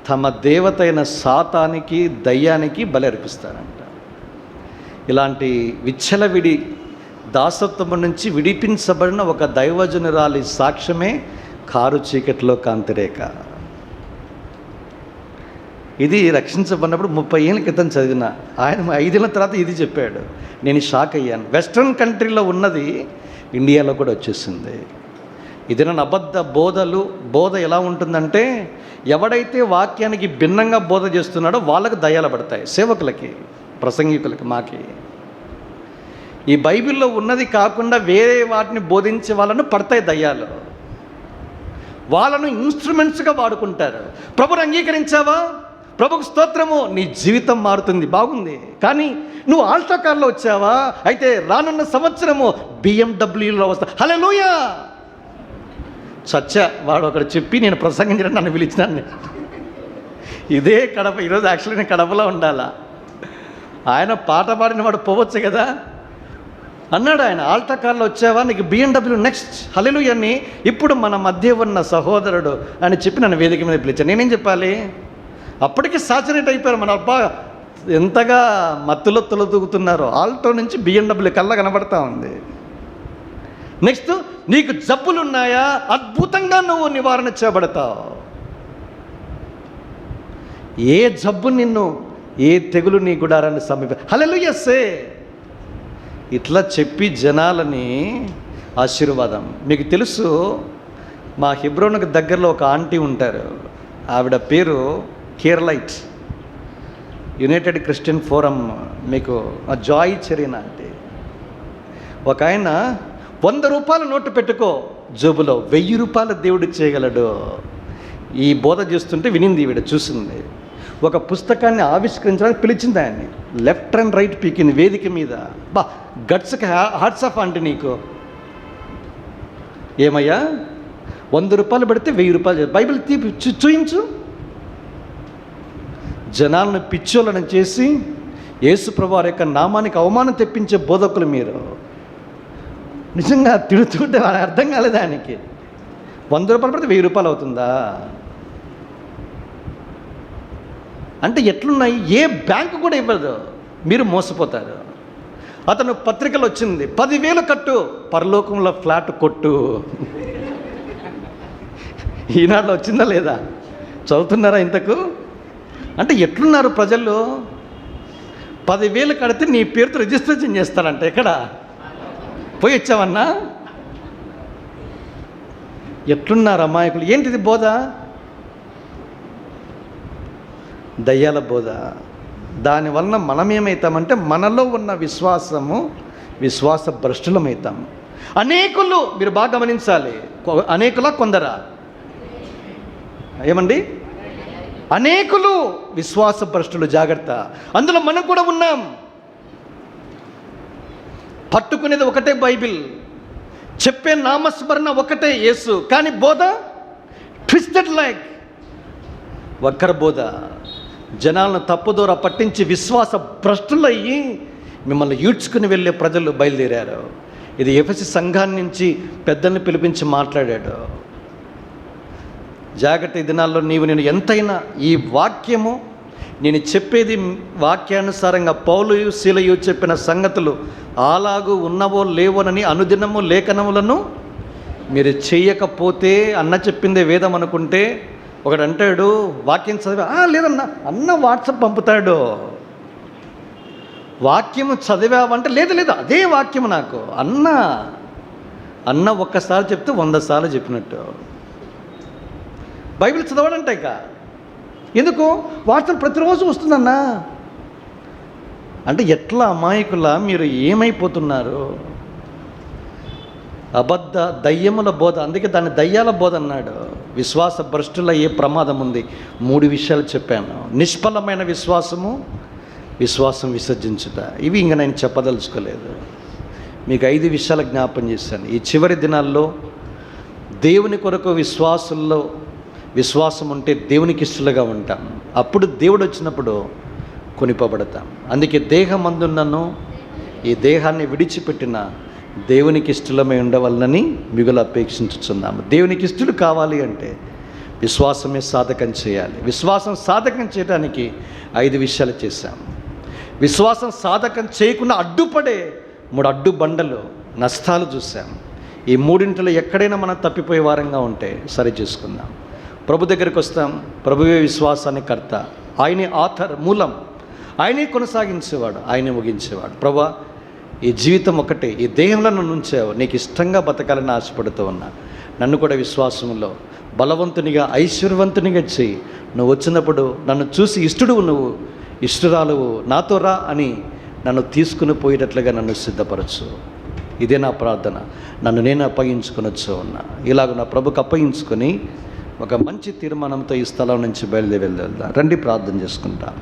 తమ దేవత అయిన సాతానికి దయ్యానికి బలి అర్పిస్తారంట. ఇలాంటి విచ్చలవిడి దాసత్వం నుంచి విడిపించబడిన ఒక దైవజనురాలి సాక్ష్యమే కారు చీకటిలో కాంతిరేఖ. ఇది రక్షించబడినప్పుడు 30 ఏళ్ళ క్రితం చదివిన ఆయన 5 ఏళ్ళ తర్వాత ఇది చెప్పాడు. నేను షాక్ అయ్యాను. వెస్ట్రన్ కంట్రీలో ఉన్నది ఇండియాలో కూడా వచ్చేసింది. ఇది నన్ను అబద్ధ బోధ ఎలా ఉంటుందంటే, ఎవడైతే వాక్యానికి భిన్నంగా బోధ చేస్తున్నాడో వాళ్ళకు దయ్యాలు పడతాయి, సేవకులకి, ప్రసంగికులకి, మాకి. ఈ బైబిల్లో ఉన్నది కాకుండా వేరే వాటిని బోధించే వాళ్ళను పడతాయి దయ్యాలు. వాళ్ళను ఇన్స్ట్రుమెంట్స్గా వాడుకుంటారు. ప్రభుని అంగీకరించావా, ప్రభుకు స్తోత్రము, నీ జీవితం మారుతుంది, బాగుంది. కానీ నువ్వు ఆల్టో కార్లో వచ్చావా, అయితే రానున్న సంవత్సరము BMW వస్తా, హల్లెలూయా. చచ్చా వాడు ఒకడు చెప్పి నేను ప్రసంగించడం నన్ను పిలిచినాను. ఇదే కడప. ఈరోజు యాక్చువల్లీ నేను కడపలో ఉండాలా. ఆయన పాట పాడిన వాడు పోవచ్చు కదా అన్నాడు. ఆయన ఆల్టో కార్లో వచ్చావా, నీకు BMW నెక్స్ట్, హల్లెలూయా అని ఇప్పుడు మన మధ్య ఉన్న సహోదరుడు అని చెప్పి నన్ను వేదిక మీద పిలిచాను. నేనేం చెప్పాలి? అప్పటికి సాచురేట్ అయిపోయారు. మన అబ్బా ఎంతగా మత్తులో తొలదూగుతున్నారో. ఆల్టో నుంచి BMW కల్లా కనబడతా ఉంది. నెక్స్ట్, నీకు జబ్బులు ఉన్నాయా, అద్భుతంగా నువ్వు నివారణ చేయబడతావు. ఏ జబ్బు నిన్ను, ఏ తెగులు నీ గుడారాన్ని హల్లెలూయా సే. ఇట్లా చెప్పి జనాలని ఆశీర్వాదం. మీకు తెలుసు, మా హెబ్రోన్కి దగ్గరలో ఒక ఆంటీ ఉంటారు. ఆవిడ పేరు కేర్లైట్, యునైటెడ్ క్రిస్టియన్ ఫోరం, మీకు జాయ్ చెరీనా అంటే. ఒక ఆయన 100 రూపాయల నోటు పెట్టుకో జోబులో, 1000 రూపాయలు దేవుడికి చేయగలడు. ఈ బోధ చేస్తుంటే వినింది, ఈవిడ చూసింది. ఒక పుస్తకాన్ని ఆవిష్కరించడానికి పిలిచింది ఆయన్ని. లెఫ్ట్ అండ్ రైట్ పీకింది వేదిక మీద. బా గట్స్కి హార్ట్స్ ఆఫ్ అంటే నీకు ఏమయ్యా, 100 రూపాయలు పెడితే 1000 రూపాయలు, బైబిల్ చూయించు. జనాలను పిచ్చోళ్ళని చేసి యేసుప్రభువారి యొక్క నామానికి అవమానం తెప్పించే బోధకులు మీరు. నిజంగా తిడుతుంటే అర్థం కాలేదు ఆయనకి. 100 రూపాయలు పడితే 1000 రూపాయలు అవుతుందా అంటే ఎట్లున్నాయి? ఏ బ్యాంకు కూడా ఇవ్వదు, మీరు మోసపోతారు. అతను పత్రికలు వచ్చింది, 10,000 కట్టు, పరలోకంలో ఫ్లాట్ కొట్టు. ఈనాడులో వచ్చిందా లేదా? చదువుతున్నారా ఇంతకు? అంటే ఎట్లున్నారు ప్రజలు? 10,000 కడితే నీ పేరుతో రిజిస్ట్రేషన్ చేస్తారంట. ఎక్కడ పోయి వచ్చావన్నా? ఎట్లున్నారు అమాయకులు? ఏంటిది బోధ? దయ్యాల బోధ. దానివలన మనం ఏమవుతామంటే, మనలో ఉన్న విశ్వాస భ్రష్టులమవుతాం. అనేకులు, మీరు బాగా గమనించాలి, అనేకులా కొందరా? ఏమండి? అనేకులు విశ్వాస భ్రష్టులు, జాగ్రత్త. అందులో మనం కూడా ఉన్నాం. పట్టుకునేది ఒకటే బైబిల్, చెప్పే నామస్మరణ ఒకటే యేసు, కానీ బోధ ట్విస్టెడ్ లైక్ వక్ర బోధ. జనాలను తప్పుదోర పట్టించి విశ్వాస భ్రష్టులయ్యి మిమ్మల్ని ఈడ్చుకుని వెళ్ళే ప్రజలు బయలుదేరారు. ఇది ఎఫెసీ సంఘాన్ని నుంచి పెద్దల్ని పిలిపించి మాట్లాడాడు. జాగ్రత్త. ఈ దినాల్లో నేను ఎంతైనా ఈ వాక్యము, నేను చెప్పేది వాక్యానుసారంగా పౌలు శీలయు చెప్పిన సంగతులు అలాగూ ఉన్నవో లేవోనని అనుదినము లేఖనములను మీరు చెయ్యకపోతే, అన్న చెప్పిందే వేదం అనుకుంటే, ఒకడు అంటాడు వాక్యం చదివా, లేదన్నా అన్న వాట్సాప్ పంపుతాడు. వాక్యము చదివావంటే లేదు అదే వాక్యము నాకు అన్న ఒక్కసారి చెప్తే 100 సార్లు చెప్పినట్టు. బైబిల్ చదవడంటే ఇక ఎందుకు? వాట్సాప్ ప్రతిరోజు వస్తుందన్నా. అంటే ఎట్లా అమాయకులా మీరు ఏమైపోతున్నారు? అబద్ధ దయ్యముల బోధ, అందుకే దాన్ని దయ్యాల బోధ అన్నాడు. విశ్వాస భ్రష్టుల ఏ ప్రమాదం ఉంది? 3 విషయాలు చెప్పాను. నిష్ఫలమైన విశ్వాసము, విశ్వాసం విసర్జించుట. ఇవి ఇంకా నేను చెప్పదలుచుకోలేదు. మీకు 5 విషయాలు జ్ఞాపం చేశాను. ఈ చివరి దినాల్లో దేవుని కొరకు విశ్వాసం ఉంటే దేవునికి ఇష్టలుగా ఉంటాం. అప్పుడు దేవుడు వచ్చినప్పుడు కొనిపబడతాం. అందుకే దేహమందున్నను ఈ దేహాన్ని విడిచిపెట్టిన దేవునికి ఇష్టలమై ఉండవలనని మిగులు అపేక్షించుచున్నాము. దేవునికి ఇష్టలు కావాలి అంటే విశ్వాసమే సాధకం చేయాలి. విశ్వాసం సాధకం చేయడానికి 5 విషయాలు చేశాము. విశ్వాసం సాధకం చేయకుండా అడ్డుపడే 3 అడ్డు బండలు, నష్టాలు చూసాం. ఈ 3 ఎక్కడైనా మనం తప్పిపోయే వారంగా ఉంటే సరి చేసుకుందాం. ప్రభు దగ్గరికి వస్తాం. ప్రభువే విశ్వాసాన్ని కర్త, ఆయనే ఆథర్, మూలం, ఆయనే కొనసాగించేవాడు, ఆయనే ముగించేవాడు. ప్రభా, ఈ జీవితం ఒకటే, ఈ దేహంలో నన్ను ఉంచావు, నీకు ఇష్టంగా బతకాలని ఆశపడుతూ ఉన్నా. నన్ను కూడా విశ్వాసంలో బలవంతునిగా, ఐశ్వర్యవంతునిగా చేయి. నువ్వు వచ్చినప్పుడు నన్ను చూసి నువ్వు ఇష్టరాలువు, నాతో రా అని నన్ను తీసుకుని పోయేటట్లుగా నన్ను సిద్ధపరచు. ఇదే నా ప్రార్థన. నన్ను నేను అప్పగించుకొనొచ్చు ఉన్నా. ఇలాగ నా ప్రభుకు అప్పగించుకొని ఒక మంచి తీర్మానంతో ఈ స్థలం నుంచి బయలుదేరి వెళ్దాం. రండి, ప్రార్థన చేసుకుంటాం.